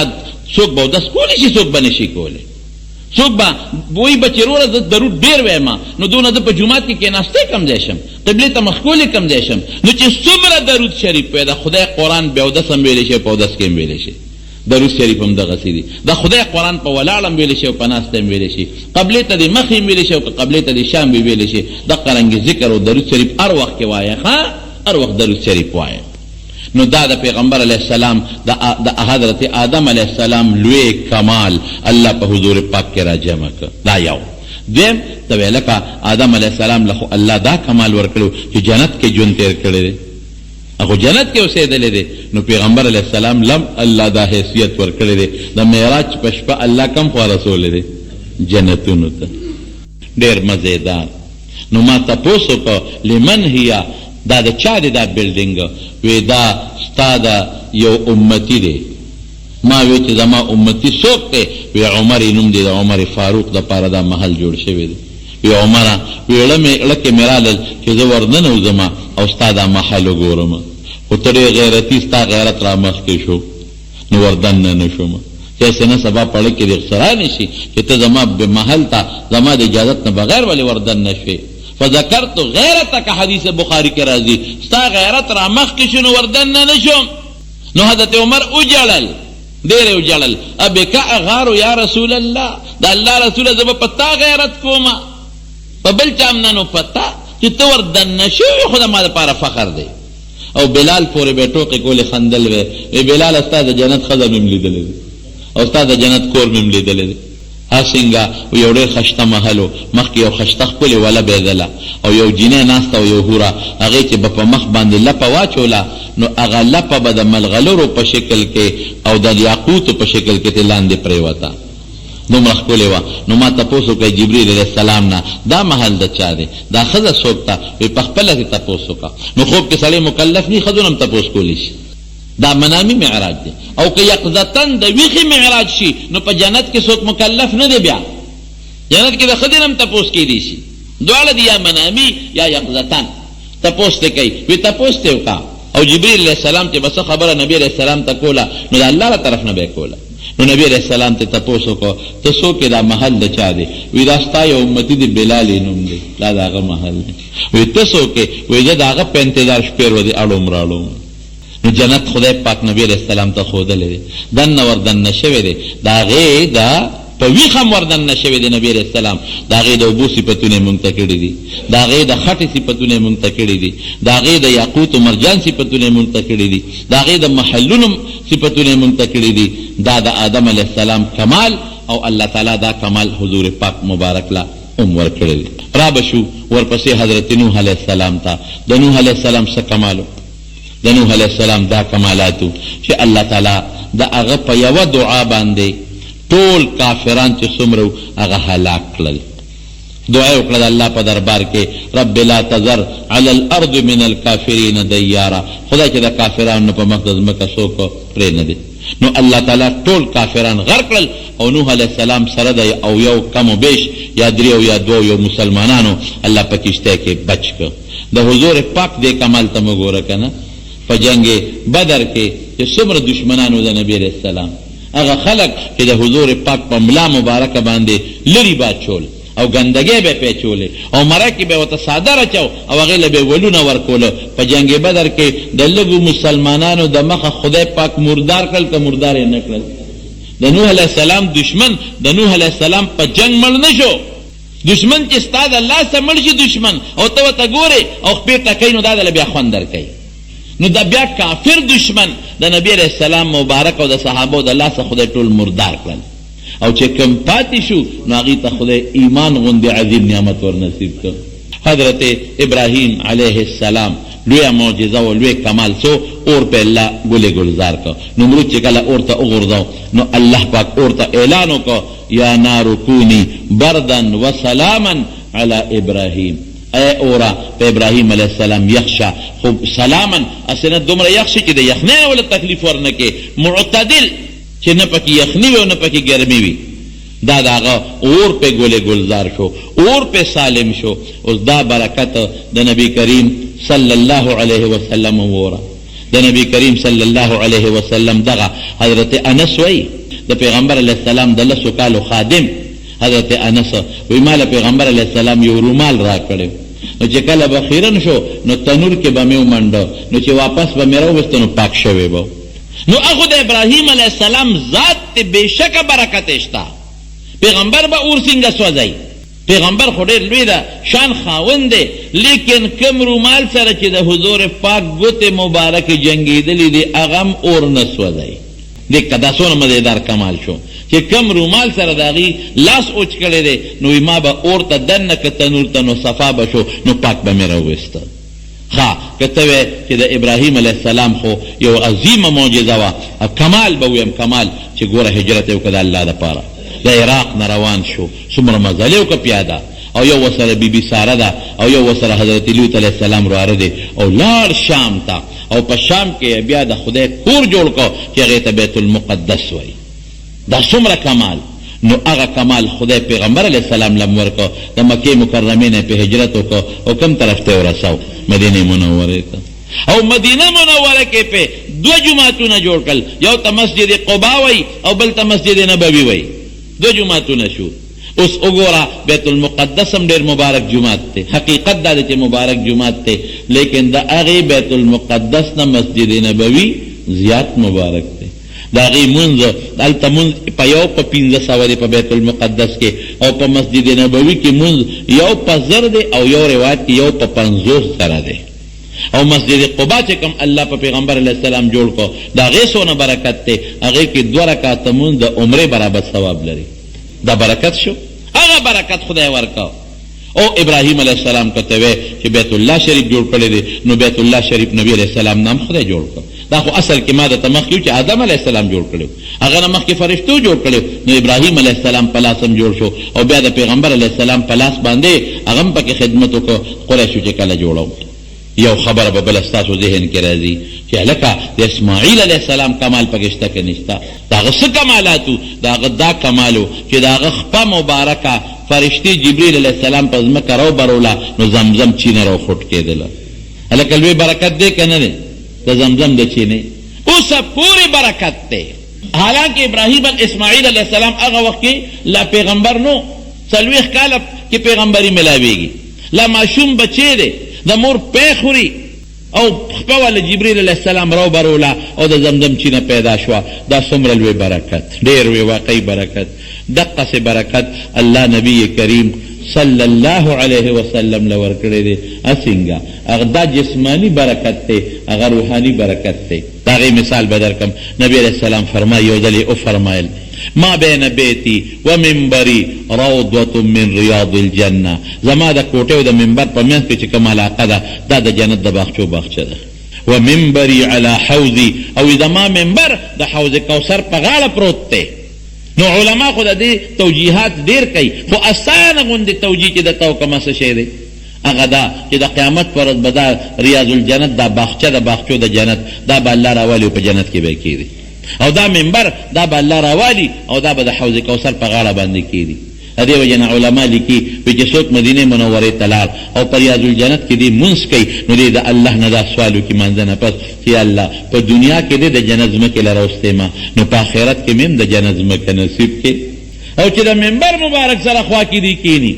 څوک به اودس کولی شي څوک به نه شي کولی څوک به وایي به چې وروره زه درود ډېر وایم نو دونه زه په جومات کې کېناستی کم ځای شم قبلې ته مخ کولی کم ځای شم نو چې څومره درود شریف وی د خدای قرآن بې اودس هم ویلی شي په اودس کې هم ویلی شي درود شریف هم دغسې دي د خدای قرآن په ولاړ هم ویلی شي او په ناسته هم ویلی شي قبلې ته دې مخې هم ویلی شي او که قبلې ته دې شام به ویلی شي دغه رنګې ذکر او درود شریف هر وخت کې وایه ښه هر وخت درود شریف وایه نو دا د پیغمبر علیه السلام د حضرت آدم علیه السلام لوی کمال الله په حضور پاک کې را جمع کړ دا یو دویم ته ویې لکه آدم علیه السلام له خو الله دا کمال ورکړی چې جنت کې ژوند تېر کړی دی هغه جنت کې اوسېدلی دی نو پیغمبر علیه السلام لم الله دا حیثیت ورکړی دی د معراج په شپه الله کم خوا رسولی دی جنتونو ته ډېر مزېدار نو ما تپوس وکړو لمن هیه دا د چا دی دا بلډینګ وی دا ستا د یو امتی دی ما وی چې زما امتی څوک دی وی عمر نوم دی د عمر فاروق دپاره دا محل جوړ شوی دی وی عمره وی اړه کې مې رالل چې زه ورننوځم او ستا دا محل وګورم خو ته ډېر غیرتي ستا غیرت را مخکې شو نو وردننه نه شوم چې هسې نه سبا پړه کې دې سرانی شي چې ته زما محل ته زما د اجازت نه بغیر ولې وردننه شوې فذکرت غیرتک حدیث بخاری کې راځي ستا غیرت را مخکې شو نو وردننه نه شوم نو حضرت عمر وجړل ډېر یې وجړل ابک اغارو یا رسول الله د الله رسوله زه به په تا غیرت کوم په بل چا هم نه نو په تا چې ته وردننه شوې خو د ما دپاره فخر دی او بلال پورې به ټوقې کولې خندل وی بلال ستا د جنت ښځه مې هم لیدلی دی او ستا د جنت کور مې هم لیدلی دی څنګه یو ډېر خشته محل و مخکې یو خشته ښکلې وله بېدله او یو جینۍ ناسته او یو هوره هغې چې به په مخ باندې لپه واچوله نو هغه لپه به د ملغلرو په شکل کې او د یاقوتو په شکل کې ترې لاندې پرېوته دومره ښکلې وه نو ما تپوس وکړی جبریل علیه السلام نه دا محل د چا دی دا ښځه څوک ته وی په خپله کې تپوس وکړه نو خوب کې سړی مکلف نی ښځونه هم تپوس کولی شي دا منامي معراج دی او که یقظتن د ویښې معراج شي نو په جنت کې څوک مکلف نه دی بیا جنت کې د ښځې نه هم تپوس کیدی شي دواړه دي یا منامي یا یقظتن تپوس ته کوي وی تپوس ته وکړه او جبریل علیه السلام چې بس خبره نبی علیه السلام ته کوله نو د الله له طرف نه به یې کوله نو نبی علیه السلام ته تپوس وکړو ته څوک یې دا محل د چا دی وی دا ستا یو امتي دی بلال یې نوم دی دا د هغه محل دی وی ته څوک یې وی زه د هغه په انتظار شپې ورځې اړوم راړوم نو جنت خدای پاک نبی علیه السلام ته ښودلی دی دننه وردننه شوی دی د هغې د په ویښ هم وردننه شوی دی نبی علیه السلام د هغې د اوبو صفتونه یې مونږ ته کړي دي د هغې د خټې صفتونه یې مونږ ته کړي دي د هغې د یاقوت و مرجان صفتونه یې مونږ ته کړي دي د هغې د محلونو صفتونه یې مونږ ته کړي دي دا د آدم علیه السلام کمال او الله تعالی دا کمال حضور پاک مبارک له هم ورکړی دی را به شو ورپسې حضرت نوح علیه السلام ته د نوح علیه السلام څه کمالو د نوح علیه السلام دا کمالاتو چې الله تعالی د هغه په یوه دعا باندې ټول کافران چې څومره هغه هلاک کړل دعا یې وکړه د الله په دربار کې رب لا تذر علی الارض من الکافرین دیارا خدای چې د کافرانو په مخ د ځمکه څوک پرې نه دی نو الله تعالی ټول کافران غرق کړل او نوح علیه السلام سره د او یو کم و بیش یا درې او یا دوه یو مسلمانانو الله په کشتۍ کې بچ کړ د حضور پاک دې کمال ته مو ګوره که نه په جنګ بدر کې چې څومره دشمنانو د نبی علیه السلام هغه خلق چې د حضور پاک په ملا مبارکه باندې لري باچول او ګندګۍ به پیچولې او مرکې به ورته ساده راچو او هغې له به ولونه ورکوله. په جنګ بدر کې د لږو مسلمانانو د مخه خدای پاک مردار کړل که مردار یې نه کړل. د نوح علیه السلام دشمن د نوح علیه السلام په جنگ مړ نه شو. دشمن چې ستا د لاسه مړ شي دشمن او ته ورته ګورې او خپې ټکوي نو دا دله بیا خوند درکوي. نو دا بیا کافر دشمن د نبی علیه السلام مبارک او د صحابو د لاسه خدای ټول مردار کړل او چې کم پاتې شو نو هغې ته خدای ایمان غوندې عظیم نعمت ور نصیب کړ. حضرت ابراهیم علیه السلام لویه معجزه و لوی کمال سو اور په الله ګلې گلزار کړ. نمرود چې کله اور ته وغورځو نو الله پاک اور ته اعلان وکړ یا نار کونی بردن و سلاما علی ابراهیم. اے اورا په ابراهیم علیه السلام یخشه خو سلاما اسنه دومره یخشه چې د یخنۍ ولا تکلیف ورنکې معتدل چې نه پکې یخنی وي او نه پکې ګرمي وي. دا داغه اور په ګلې گلزار شو اور په سالم شو. اوس دا برکت د نبی کریم صلی الله علیه وسلم وره. د نبی کریم صلی الله علیه وسلم دغه حضرت انس وی د پیغمبر علیه السلام د لسو کالو خادم حضرت انس وی مال پیغمبر علیه السلام یو رومال را کړو نو چې کله به خیرن شو نو تنور کې به مې ومنډه نو چې واپس به مې راوویسته نو پاک شوی به. نو هغه د ابراهیم علیه السلام ذات ته بېشکه برکت شته. پیغمبر به اور څنګه سوځوي؟ پیغمبر خو ډېر لوی ده شان خاوند دی لیکن کم رومال سره چې د حضور پاک ګوتې مبارکې جنګېدلې دي هغه هم اور نه سوځوي. دیکھ که دا څومره مزیدار کمال شو چې کم رومال سره د هغې لاس اوچ کړی دی نو ما به اور ته دننه که تنور ته نو صفا به شو نو پاک به مې راوویسته. ښه که ته وی چې د ابراهیم علیه السلام خو یو عظیمه معجزه وه کمال به ویم کمال چې ګوره هجرت یې وکړه د الله دپاره د عراق نه روان شو څومره مزلې وکړه پیاده او یو ورسره بیبي ساره ده او یو ورسره حضرت لوط علیه السلام رواره دی او لاړ شام ته او په شام کې بیا د خدای کور جوړ کړ چې هغې ته بیت المقدس وایي. دا څومره کمال. نو هغه کمال خدای پیغمبر علیه السلام لم ورکړ د مکې مکرمې نه په هجرت وکړ او کوم طرف ته ورساو مدینې منورې ته او مدینه منوره کې په دوه جوماتونه جوړ کړل یو ته مسجد قبا وایي او بل ته مسجد نبوي وایي. دو جماعتونه شو. اوس وګوره بیت المقدس هم ډېر مبارک جماعت دی. حقیقت دا دی چې مبارک جماعت دی لیکن د هغې بیت المقدس نه مسجد نبوي زیات مبارک دی. د هغې مونځ هلته مونځ په یو په 1500 دی په بیت المقدس کې او په مسجد نبوي کې مونځ یو په 1000 دی او یو روایت کې یو په 50 سره دی. او مسجد قبا چې کوم الله په پیغمبر علیه السلام جوړ کو دا هغې څونه برکت دی هغې کې 2 رکعاته مونځ د عمرې برابر ثواب لري. دا برکت شو. هغه برکت خدای ورکاو. او ابراهیم علیه السلام کته وی چې بیت الله شریف جوړ کړی دی نو بیت الله شریف نبی علیه السلام نام خدای جوړ کړ. دا خو اصل کې ما د تمخ یو چې آدم علیه السلام جوړ کړو هغه نه مخکې فرشتو جوړ کړو نو ابراهیم علیه السلام په لاس هم جوړ شو او بیا د پیغمبر علیه السلام په لاس باندې هغه هم پکې خدمت وکړو. قریشو چې کله جوړو یو خبره به بله ستاسو ذهن کې راځي چې هلکه د اسماعیل علیه السلام کمال پکې شته که نشته؟ د هغه څه کمالاتو؟ د هغه دا کمالو چې د هغه خپه مبارکه فرشتي جبریل علیه السلام په ځمکه راوبروله نو زمزم چینه راوخوټ کېدله. هلکه لوی برکت دی که نه دی د زمزم د چینې؟ اوسه پورې برکت دی. حالانکه ابراهیم اسماعیل علیه السلام هغه وخت کې لا پیغمبر نو 40 کاله کې پیغمبري ملاویږي لا ماشوم بچی دی د مور پی خوري او خپه والا جبریل علیه السلام راوبروله او د زمزم چینه پیدا شوه. دا څومره لوی برکت ډېر وی واقعي برکت. دقسې برکت الله نبی کریم صلی الله علیه وسلم له ورکړی دی. څنګه هغه دا جسمانی برکت دی هغه روحاني برکت دی. د هغې مثال به درکړم. نبی علیه السلام فرمایي یو ځل یې وفرمایل ما بین بیتی و منبری روضة من ریاض الجنه. زما د کوټې او د منبر په منځ کې چې کوم علاقه ده دا د جنت د باغچو باغچه ده. و منبری علی حوضی او زما منبر د حوض کوثر په غاړه پروت دی. نو علما خو د دې توجیهات ډېر کوي خو اسانه غوندې توجیه چې د تو کومه څه شی دی هغه دا چې د قیامت پر ورځ به دا ریاض الجنت دا باغچه د باغچو د جنت دا به الله راولي په جنت کې به کېږي او دا منبر دا به الله راوالي او دا به د حوض کوثر په غاړه باندې کېږي. ادې وجنه علما لیکي چې څوک مدینه منوره ته لاړ او په ریاض الجنت کې دې منځ کوي نو دې د الله نه دا سوال وکړي منځنه پس چې الله په دنیا کې دې د جنت ځمکې لراوستې ما نو په آخرت کې مې د جنت ځمکه نصیب کې او چې د منبر مبارک سره خوا کې دي کینی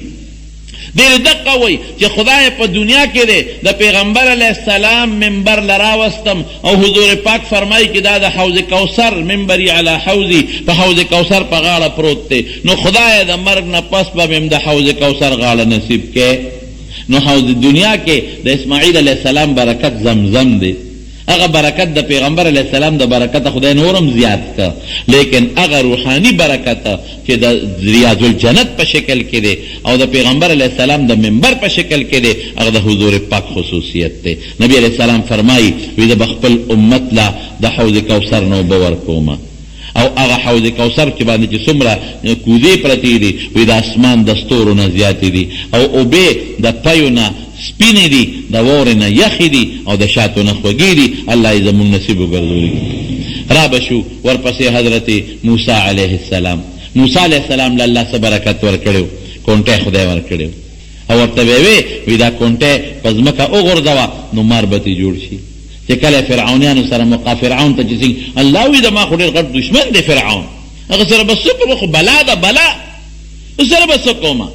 دیر دقه وی چې خدای په دنیا کې دی د پیغمبر علیه السلام منبر لراوستم او حضور پاک فرمایي چې دا د حوض کوثر منبری علی حوضی په حوض کوثر په غاړه پروت دی نو خدای د مرګ نه پس به مې د حوض کوثر غاړه نصیب کې نو حوض دنیا کې د اسماعیل علیه السلام برکت زمزم دی هغه برکت د پیغمبر علیه السلام د برکت خدای نورم زیات کا لیکن هغه روحانی برکت چې د ریاض الجنت په شکل کې دی او د پیغمبر علیه السلام د منبر په شکل کې دی هغه د حضور پاک خصوصیت دی نبی علیه السلام فرمایي وی د خپل امت لا د حوض کوثر نو باور کومه او هغه حوض کوثر کې باندې چې څومره کوزې پرتې دي وی د اسمان د ستورو نه زیاتې دي او اوبې د پیو نه سپینې دي د واورې نه یخې دي او د شاتو نه خوږې دي الله یې زموږ نصیب وګرځولي را به شو ورپسې حضرت موسی علیه السلام موسی علیه السلام له الله څه برکت ورکړی کونټی خدای ورکړی او ورته به وی دا کونټی په ځمکه وغورځوه نو مار به ترې جوړ شي چې کله فرعونیانو سره فرعون ته چې الله وی د ما خو ډېر غټ دشمن دی فرعون هغه سره به څه کوم خو بلا ده بلا سره به څه کومه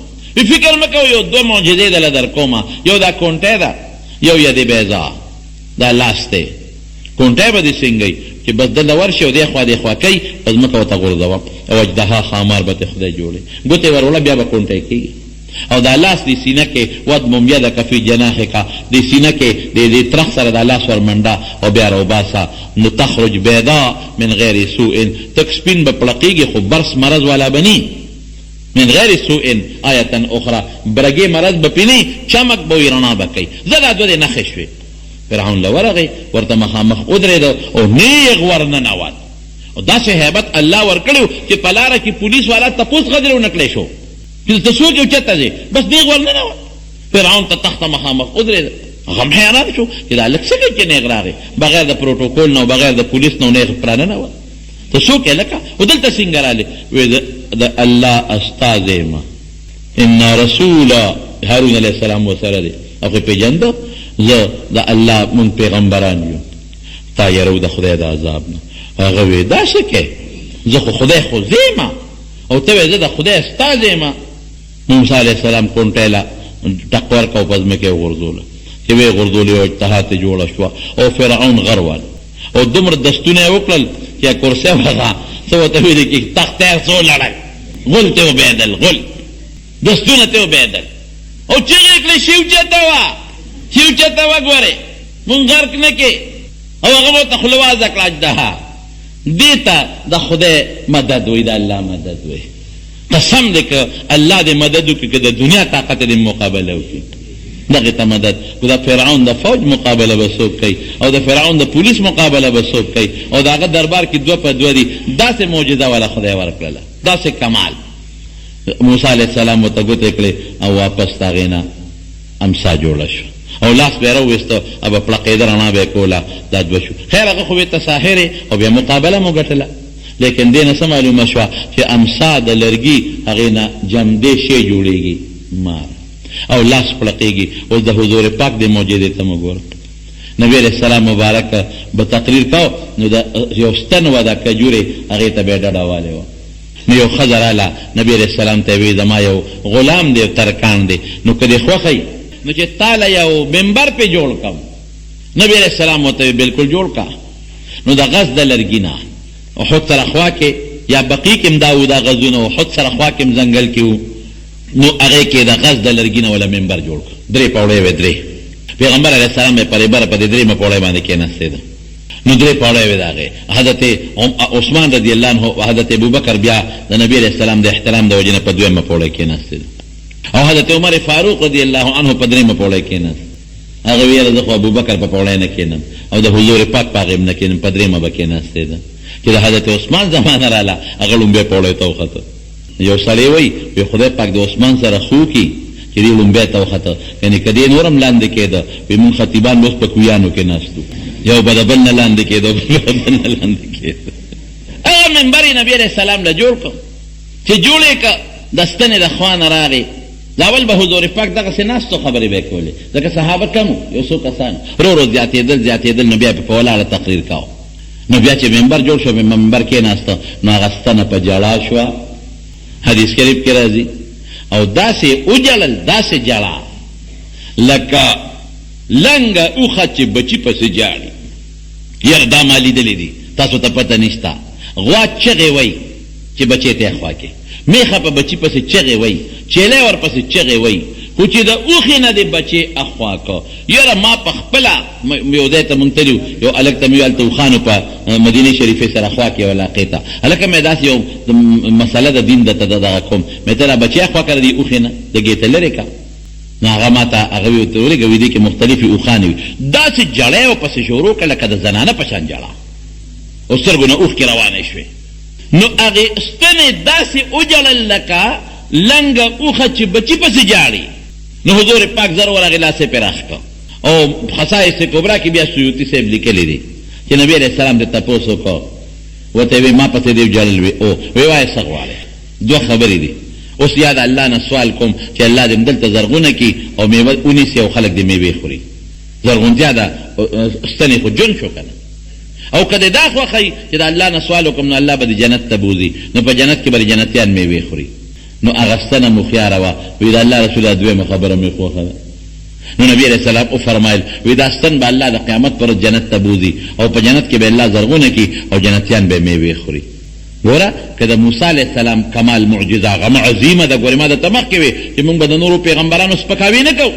فکر مکو یو دو معجزې دله در کومه یو دا کونټی ده یو ید بیضا دا لاس دی کونټی به دې څنګه چې بس دله ورشي او دې خوا دې خوا کوي په ځمکه ورته غورځوه او اجدها خامار به ته خدای جوړي ګوتې وروله بیا به کونټی کېږي او دا لاس دې سینه کې وضمم یدک فی جناحک دې سینه کې دې ترخ سره دا لاس ورمنډه او بیا راوباسه نو تخرج بیضا من غیر سوء تک سپین به پړقېږي خو برس مرض والا بني من غیر سوء آیتا اخرى برگی مرض بپینی چمک بوی رنا بکی زده دو دی نخش وی فرعون لورغی ورطا مخامخ ادره دو او نیغ ورننواد او دا سے حیبت اللہ ورکڑیو چی پلارا کی پولیس والا تپوس غدرو نکلے شو چی تسو کیو چتا دی بس نیغ ورننواد فرعون تا تخت مخامخ ادره دو غم حیران شو چی دا لک سکر چی نیغ راغی بغیر دا پروٹوکول نو بغیر دا پولیس نو نیغ پراننواد تسو که لکا و دلتا سنگرالی دا اللہ استاذ ما ان رسول هارون علیہ السلام و سره دی او پی جندو دا اللہ من پیغمبران یو تا یرو دا خدای دا عذاب نا اغوی دا سکے زخو خدای خوزیما او توی دا خدای استاذ ما موسیٰ علیہ السلام کونٹیلا تقور کو پزمکے غرزولا کہ وی غرزولی و اجتحات جوڑا شوا او فرعون غروال او دمر دستونے وکلل کیا کرسے وغا سو تویدی کی تختیر سو لڑک غل تیو بیدل غل دستون تیو بیدل او چیغی اکلی شیو چتا وا گوارے من غرق نکے او اغمو تخلواز اکلاج دہا دیتا دا خدا مدد وی دا اللہ مدد وی قسم دے کہ اللہ دے مددو کی کہ دا دنیا طاقت دے مقابلہ ہوکی دغه ته مدد دا فرعون د فوج مقابله وسوک کوي او د فرعون د پولیس مقابله وسوک کوي او داغه دربار کې دو په دوه دي داسې معجزه والا خدای ورکړه داسې کمال موسی علیہ السلام ته ګوتې کړې او واپس تاغینا امسا جوړ شو او لاس به راوېسته او په پړقېده رڼا به کوله دا دوه شو خیر هغه خو ته ساحر او بیا مقابله مو ګټله لیکن دې نه څه معلومه شوه چې امسا د لرګي هغې نه جمدې شی جوړېږي مار او لاس پړقېږي اوس د حضور پاک د معجزې ته مو ګوره نبی علیہ السلام مبارک به تقریر کو نو د یو ستن و د کجورې هغې ته به یې ډډه والی وه نو یو ښځه راله نبی علیہ السلام ته یې وی زما یو غلام دی ترکان دی نو که دې خوښی نو چې تاله یو منبر پې جوړ کم نبی علیہ السلام ورته بالکل جوړ کا نو د غز د لرګي نه احد سره خوا کې یا بقي کې هم دا و دا غزونه احد سره خوا کې هم ځنګل کې و نو هغه کې د غز د لرګي نه ولا منبر جوړ کړ درې پوړې وې درې پیغمبر علیه السلام په پرېبره په درې پوړې باندې کېناسته ده نو درې پوړې وې داغه حضرت عثمان رضی الله عنه او حضرت ابوبکر بیا د نبی علیه السلام د احترام د وجنه په دویمه پوړې کېناسته ده او حضرت عمر فاروق رضی الله عنه په درې پوړې کېناسته هغه ویل زه خو ابوبکر په پوړې نه کېنم او د حضور پاک په نه کېنم په درې مبه کېناسته ده چې د حضرت عثمان زمانه رااله هغه لومبه پوړې ته وخته یو سړی وی په خدای پاک د عثمان سره خو کی چې دی لومبه ته وخته یعنی کدی نورم لاندې کېده په مون خطیبان اوس په کویانو کې ناستو یو بدبل نه لاندې کېده بدبل نه لاندې کېده هغه منبر نبی علیہ السلام له جوړ کړ چې جوړې کا د ستنې د خوا نه راغې د اول به حضور پاک دغسې ناستو خبرې به یې کولې ځکه صحابه کم یو څو کسان رو زیاتېدل نو بیا په ولاړه تقریر کاوه نو بیا چې منبر جوړ شو منبر کېناسته نو هغه ستنه په جړا شوه حدیث شریف کې راځي او داسې وجړل داسې جړا لکه لنګه اوښه چې بچي پسې جاړي یاره دا ما لیدلی دي تاسو ته پته نشته غوا چغې وی چې بچی ته یې خوا کې میخه په بچي پسې چغې وی چیلی ورپسې چغې وی خو چې د اوښې نه د بچې اخوا که یاره ما په خپله یو ځای ته مونږ تلي یو هلک ته مې هلته اوښانو په مدینې شریفې سره خوا کې یو علاقې ته هلکه مې داسې یو مسله د دین درته دغه کوم مې ته را بچی اخوا که د دې اوښې نه د ګېټه لرې که نو هغه ما ته هغه وی ورته ولېږه وی دې کې مختلفې اوښانې وي داسې جړی ورپسې شروع کړه لکه د زنانه په شان جړه او سترګو نه اوښکې روانې شوې نو هغې ستنې داسې وجړل لکه لنګه اوښه چې بچي پسې جاړي نو حضور پاک زر ورغې لاسې پرې راخ کړه او خصائص کبرا کې بیا سیوطي صاحب لیکلی دی چې نبي علیه السلام دې تپوس وکړه ورته وی ما پسې دې وجړل وي او وی وایه څه غواړې دوه خبرې دي اوس یا د الله نه سوال کوم چې الله دې دلته زرغونه کړي او میوه ونیسي او خلک دې میوې خوري زرغونتیا ده ستنې خو جون شو که نه او که دې دا خوښوي چې د الله نه سوال وکړم نو الله به دې جنت ته بوځي نو په جنت کې به جنتیان میوې خوري نو هغه ستنه مخیاره وه وی د الله رسوله دویمه خبره مې خوښه ده نو نبی علیه السلام وفرمایل وی دا ستن به الله د قیامت پر جنت ته بوځي او په جنت کې به الله زرغونه کړي او جنتیان به میوې خوري ګوره که د موسی علیه السلام کمال معجزه هغه عظیمه ده ګورې ما درته مخکې وې چې موږ به د نورو پیغمبرانو سپکاوي نه کوو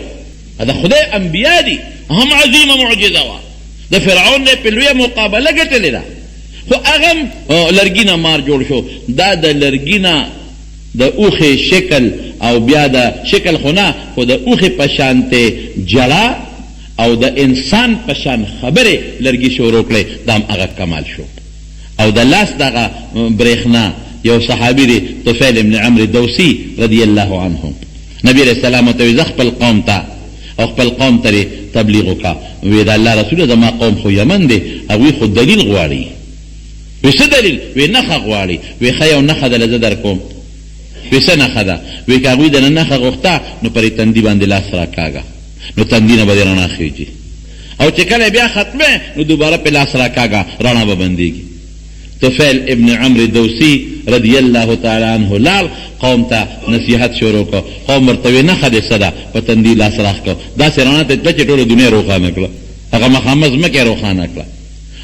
د خدای انبیا دي هم عظیمه معجزه وه د فرعون نه په لویه مقابله ګټلې ده خو هغه هم لرګي نه مار جوړ شو دا د لرګي نه د اوښې شکل او بیا د شکل خو نه خو د اوښې په شانتې جړه او د انسان په شان خبرې لرګي شروع کړې دا هم هغه کمال شو او د لاس دغه برېښنا یو صحابي دی طفیل ابن عمرو دوسي رضی الله عنه نبی علیه السلام ورته وی زه خپل قوم ته او خپل قوم ته تبلیغ وکړه وی د الله رسوله زما قوم خو یمن دی هغوی خو دلیل غواړي وی څه دلیل وی نښه غواړي وی ښه یو نښه دله زه در کوم وی څه نښه ده وی که هغوی دنه نښه غوښته نو پرې تندي باندې لاس راکاږه نو تندي نه به دې رڼا خیږي او چې کله بیا ختمه نو دوباره پې لاس راکاږه رڼا به بندېږي طفیل ابن عمرو دوسي رضی الله تعالی عنه لال قوم ته نصیحت شروع کړه قوم ورته وی نښه دې څه ده په تندي لاس راخ کړه داسې رڼا ته تله چې ټوله دنیا روښانه کړه هغه مخامخ ځمکې روښانه کړه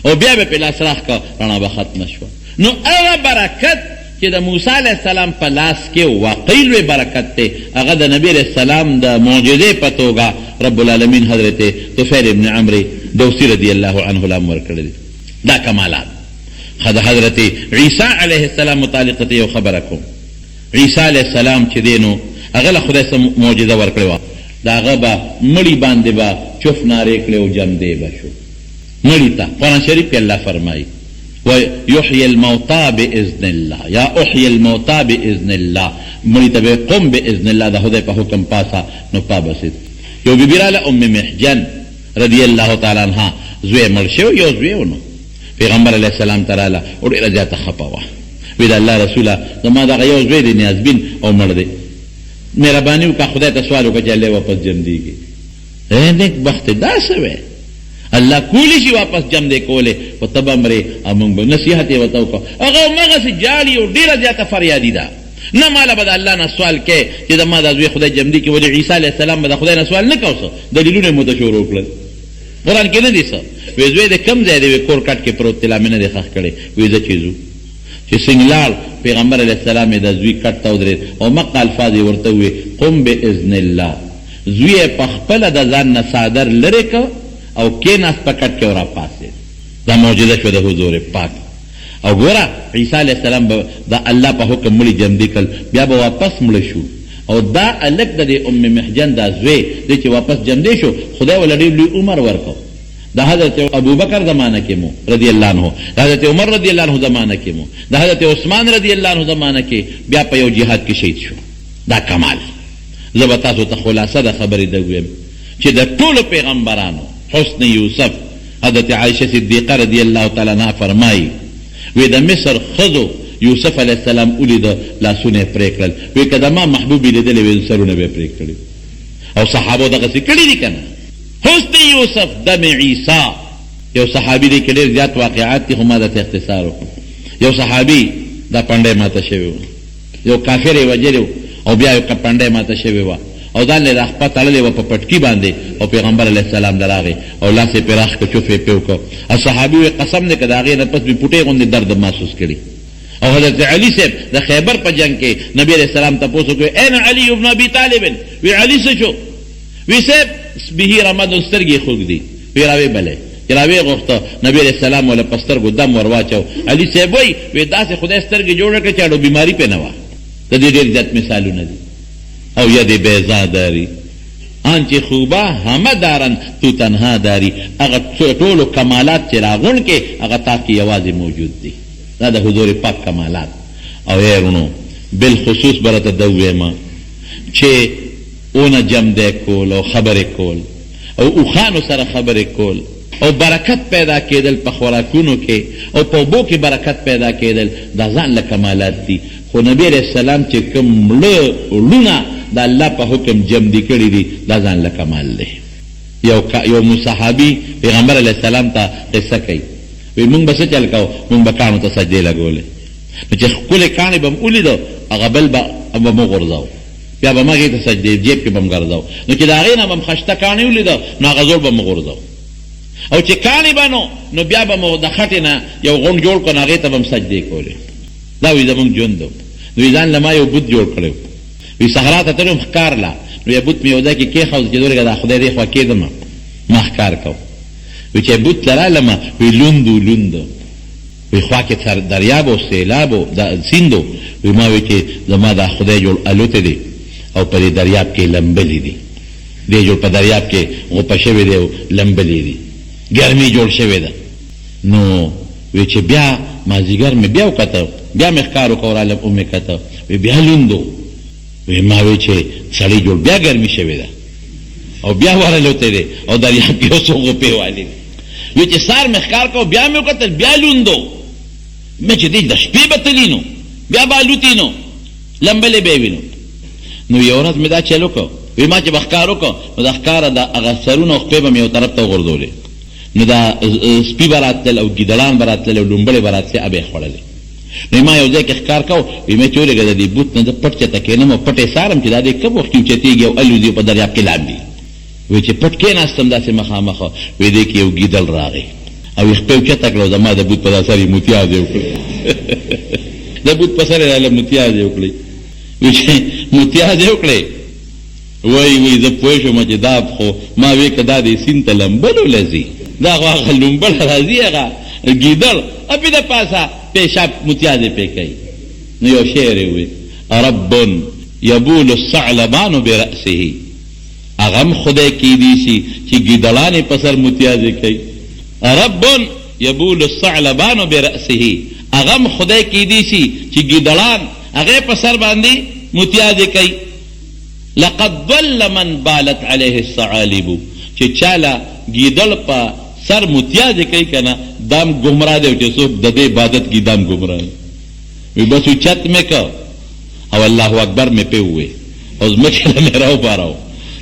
او بیا به پې لاس راخ کړه رڼا به ختمه شوه نو هغه برکت چې د موسی علیه السلام په لاس کې واقعي لوی برکت دی هغه د نبي علیه السلام د معجزې په توګه رب العالمین حضرت طفیل ابن عمرو دوسي رضی الله عنه له هم ورکړی دي دا کمالات حضرت عیسی علیه السلام متعلق ته یو خبره کوم عیسی علیه السلام چې دی نو هغه له خدای څخه معجزه ورکړې وه د هغه به مړي باندې به چف نارې کړې او جمدې به شو مړي ته قرآن شریف کې الله فرمایي ويحيي الموتى باذن الله یا احيي الموتى باذن الله مړي ته به قم باذن الله د خدای په حکم پاسه نو پابسید یو بیبي راله ام محجن رضی الله تعالی عنها زوی مړ شو یو زوی ونو پیغمبر علیه السلام ته راله او ډېره زیاته خفه وه وی د الله رسوله زما دغه یو زوی دی نیازبین او مړ دی مهرباني وکړه خدای ته سوال وکړه چې الله واپس جمدېږي نیک بخت داسې وی الله کولی شي واپس جم دی کولی خو ته به مرې او موږ به نصیحت یې ورته وکړو هغه همغسې جالي او ډېره زیاته فریادي ده نه ماله به د الله نه سوال کوې چې زما دا زوی خدای جمدي کړي ولې عیسی علیه السلام به د خدای نه سوال نه کو څه دلیلونه یې مو ته شروع کړل قرآن کې نه دي څه وی زوی د کوم ځای دی وی کور کټ کې پروت دی لا مې نه دی ښخ کړی وی زه چې ځو چې څنګه لاړ پیغمبر علیه السلام یې د زوی کټ ته ودرېد او مقه الفاظ یې ورته ووی قم باذن الله زوی یې په خپله د ځان نه څادر لرې که او کېناست په کټ کې او راپاڅېد دا معجزه شوه د حضور پاک او ګوره عیسی علیه السلام به د الله په حکم مړي جمدي کړل بیا به واپس مړه شو او دا هلک د دې ام محجن دا زوی دی چې واپس جمدی شو خدای وله ډېر لوی عمر ورکړ د حضرت ابوبکر زمانه کې مو رضی الله عنه د حضرت عمر رضی الله عنه زمانه کې مو د حضرت عثمان رضی الله عنه زمانه کې بیا په یو جهاد کې شهید شو دا کمال زه به تاسو ته خلاصه د خبرې ده ویم چې د ټولو پیغمبرانو حسن یوسف حضرت عایشه صدیقه رضی الله تعالی عنها فرمایي وی د مصر ښځو یوسف علیه السلام ولید لاسونه پرې کړل وی که زما محبوب یې لیدلی وی سرونه به یې پرې کړي او صحابو دغسې کړي دي که نه حسن یوسف دم عیسی یو صحابي دی کې ډېر زیات واقعات دي خو ما درته اختصار وکړم یو صحابي دا پنډی ماته شوی و یو کافر یې وجلی و او بیا یو پنډی ماته شوی وه او دا له راخپه تړلې وه په پټکي باندې او پیغمبر علیه السلام له راغی او لاس یې پرې راخ کړ چوف یې پرې وکړ او صحابي وی قسم دی که د هغې نه پس مې پوټۍ غوندې درد محسوس کړي او حضرت علي صاحب د خیبر په جنگ کې نبی علیه السلام تپوس وکړ این علي ابن ابي طالب وی علي څه شو وی صاحب به رمد سترګې خوږ دي وی راوې بلې چې راوې غوښته نبی علیه السلام وله په سترګو دم ور واچو علي صاحب وی داسې خدای سترګې جوړه کړه چې اړو بیماري پې نه وه د دې ډېر زیات مثالونه دي او ید بیضا داری آنچه خوبه همه دارن تو تنها داری اگر ټولو کمالات چې راغون کې هغه تا کې یوازې موجود دي دا د حضور پاک کمالات او یارونو بالخصوص برته دا ویما چې اونه جمع کول او خبرې کول او اوخانو سره خبرې کول او برکت پیدا کېدل په خوراکونو کې او په اوبو کې برکت پیدا کېدل دا ځان له کمالات دي خو نبی علیه السلام چې کوم لونه د الله په حکم جمع دي کړي دي دا ځان له کمال دی یو صحابي پیغمبر علیه السلام ته قصه کوي وی مونږ به څه چل کوو مونږ به کاڼو ته سجدې لګولې نو چې ښکلې کاڼې به م ولیدو هغه بل به م وغورځو بیا به م هغې ته سجدې جیب کې به م ګرځو نو چې د هغې نه به م خشته کاڼې ولیدو نو هغه زوړ به م غورځو او چې کاڼې به نو بیا به م د خټې نه یو غونډ جوړ کړو نو هغې ته به م سجدې کولې دا وی زمونږ ژوند و نو وی ځان له ما یو بت جوړ کړی وی صحرا ته تلم ښکار له نو یو بت مې یو ځای کې کېښود چې دورېږه دا خدای دې خوا کېدم ما ښکار کو وی چې بت له رالمه وی لوند وی خوا کې دریاب او سیلاب او سیند وی ما وی چې زما دا خدای جوړ الوتې دی او په دې دریاب کې لمبلې دي دې جوړ په دریاب کې غوپه شوی دی او لمبلې دي ګرمي جوړ شوې ده نو وی چې بیا مازدیګر مې بیا وکته بیا مې ښکار وکړو رالم او مې کته وی بیا لوندو وی ما وی چې سړی جوړ بیا ګرمي شوې ده او بیا ورالوتی دی او دریاب کې یو څو غوپې والې دي وی چې سار مې ښکار کو بیا مې وکتل بیا لوندو مې چې دی د شپې به تلي نو بیا به الوتي نو لمبلې به یې وینو نو یو ورځ مې دا چل وکړو وی ما چې به ښکار وکړو نو د ښکاره د هغه سرونه او خپې به مې یو طرف ته وغورځولې نو دا سپي به راتلل او ګیدړان به راتلل او لومبړې به راتلې هغه به یې خوړلې نو ما یو ځای کې ښکار کو وی مې چې ولېږه د دې بوت نه زه پټ چته کېنم او پټې سارم چې دا دې کوم وخت کې اوچتېږي او الوځي په دریاب کې لاندې وی چې پټ کېناستم داسې مخامخه وی دې کې یو ګیدړ راغی او یې خپې اوچته کړه زما د بوت په دا سر یې متیازې وکړې د بوت په سر یې راله متیازې وکړې وی چې متیازې وکړې وی زه پوه شوم چې دا خو ما وی که دا دې سیند ته لمبلو لځي دا خو هغه لومبړ راځي هغه ګیدړ اپې د پاسه پیشاب متیازې پې کوي نو یو شعر یې وی رب یبول الثعلبان برأسه هغه هم خدای کیدی شي چې ګیدړانې په سر متیازې کوي رب یبول الثعلبان برأسه هغه هم خدای کیدی شي چې ګیدړان هغې په سر باندې متیازې کوي لقد ضل من بالت علیه الثعالب چې چاله ګیدړ په سر متیازې کوي که نه دام ګمراه دی چې څوک د دې عبادت کې دام ګمراه وي بس اوچت مې که او الله اکبر مې پې ووې او ځمکې له مې راوپاراو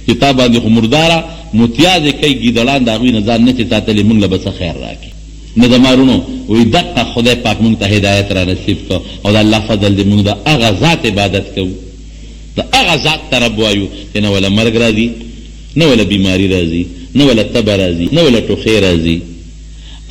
چې تا باندې خو مرداره متیازې کوي ګیدړان د هغوی نه ځان نه چې ساتلې موږ له به څه خیر راکړي نه د مارونو وایي دقه خدای پاک موږ ته هدایت را نصیب کړه او د الله فضل دی موږ د هغه ذات عبادت کوو د هغه ذات ته رب وایو چې نه وله مرګ راځي نه وله بیماري راځي نه وله تبه راځي نه وله ټوخې راځي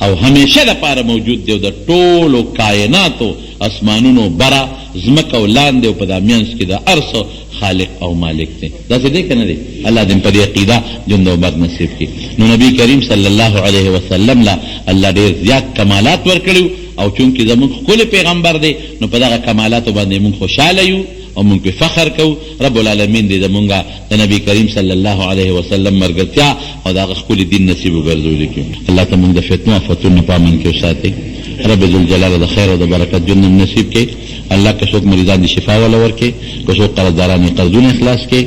او همیشه دپاره موجود دی او د ټولو کائناتو اسمانونو بره ځمکه او لاندې او په دا منځ کې د هر څه خالق او مالک دی داسې دی که نه دی الله دې په دې عقیده ژوند او مرګ نصیب کړي نو نبي کریم صلی الله علیه وسلم له الله ډېر زیات کمالات ورکړي او چونکې زموږ ښکلی پیغمبر دی نو په دغه کمالاتو باندې موږ خوشحاله یو او موږ پې فخر کوو رب العالمین دې زمونږه د نبي کریم صلی الله علیه وسلم ملګرتیا او د هغه ښکلي دین نصیب وګرځولی کړي الله ته موږ د فتنو افتونو په امن کې وساتئ رب ذوالجلال د خیر او د برکت ژوند نصیب کړي الله که څوک مریضان دي شفا وله ورکړي که څوک قرضداران یې قرضونه اخلاص کړي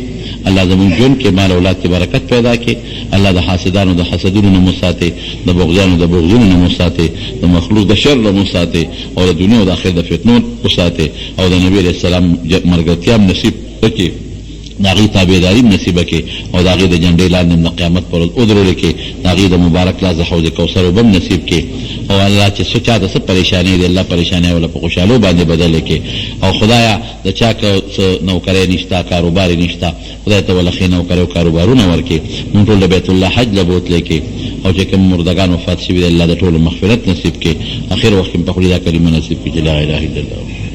الله زمون ژوند کې مال اولاد کې برکت پیدا کړي. الله د حاسدانو د حسدونو نه مو ساتي، د بغضیانو د بغضونو نه مو ساتي، د مخلوق د شر نه مو ساتي، او د دنیا او د آخرت د فتنو وساتي، او د نبی علیہ السلام مرګتیا نصیب وکړي، د هغې تابعداري نصیبه کړي، او د هغې د جنډې لاندې د قیامت پر ورځ ودرولې کړي، د هغې د مبارک لاس د حوض کوثر اوبه هم نصیب کړي. او الله چې څه چا د څه پریشانۍ دی الله پریشانۍ ولا په خوشحالو باندې بدله کړي. او خدایا د چا که څه نوکری نشته، کاروبار نشته، خدای ته ولا ښې نوکری او کاروبارونه ورکړي. مونږ ټول د بیت الله حج له بوتلی کړي، او چې کوم مردگان وفات شوي دی الله د ټولو مغفرت نصیب کړي. اخر وخت کې په خپل کلمه نصیب کړي چې لا اله الا الله.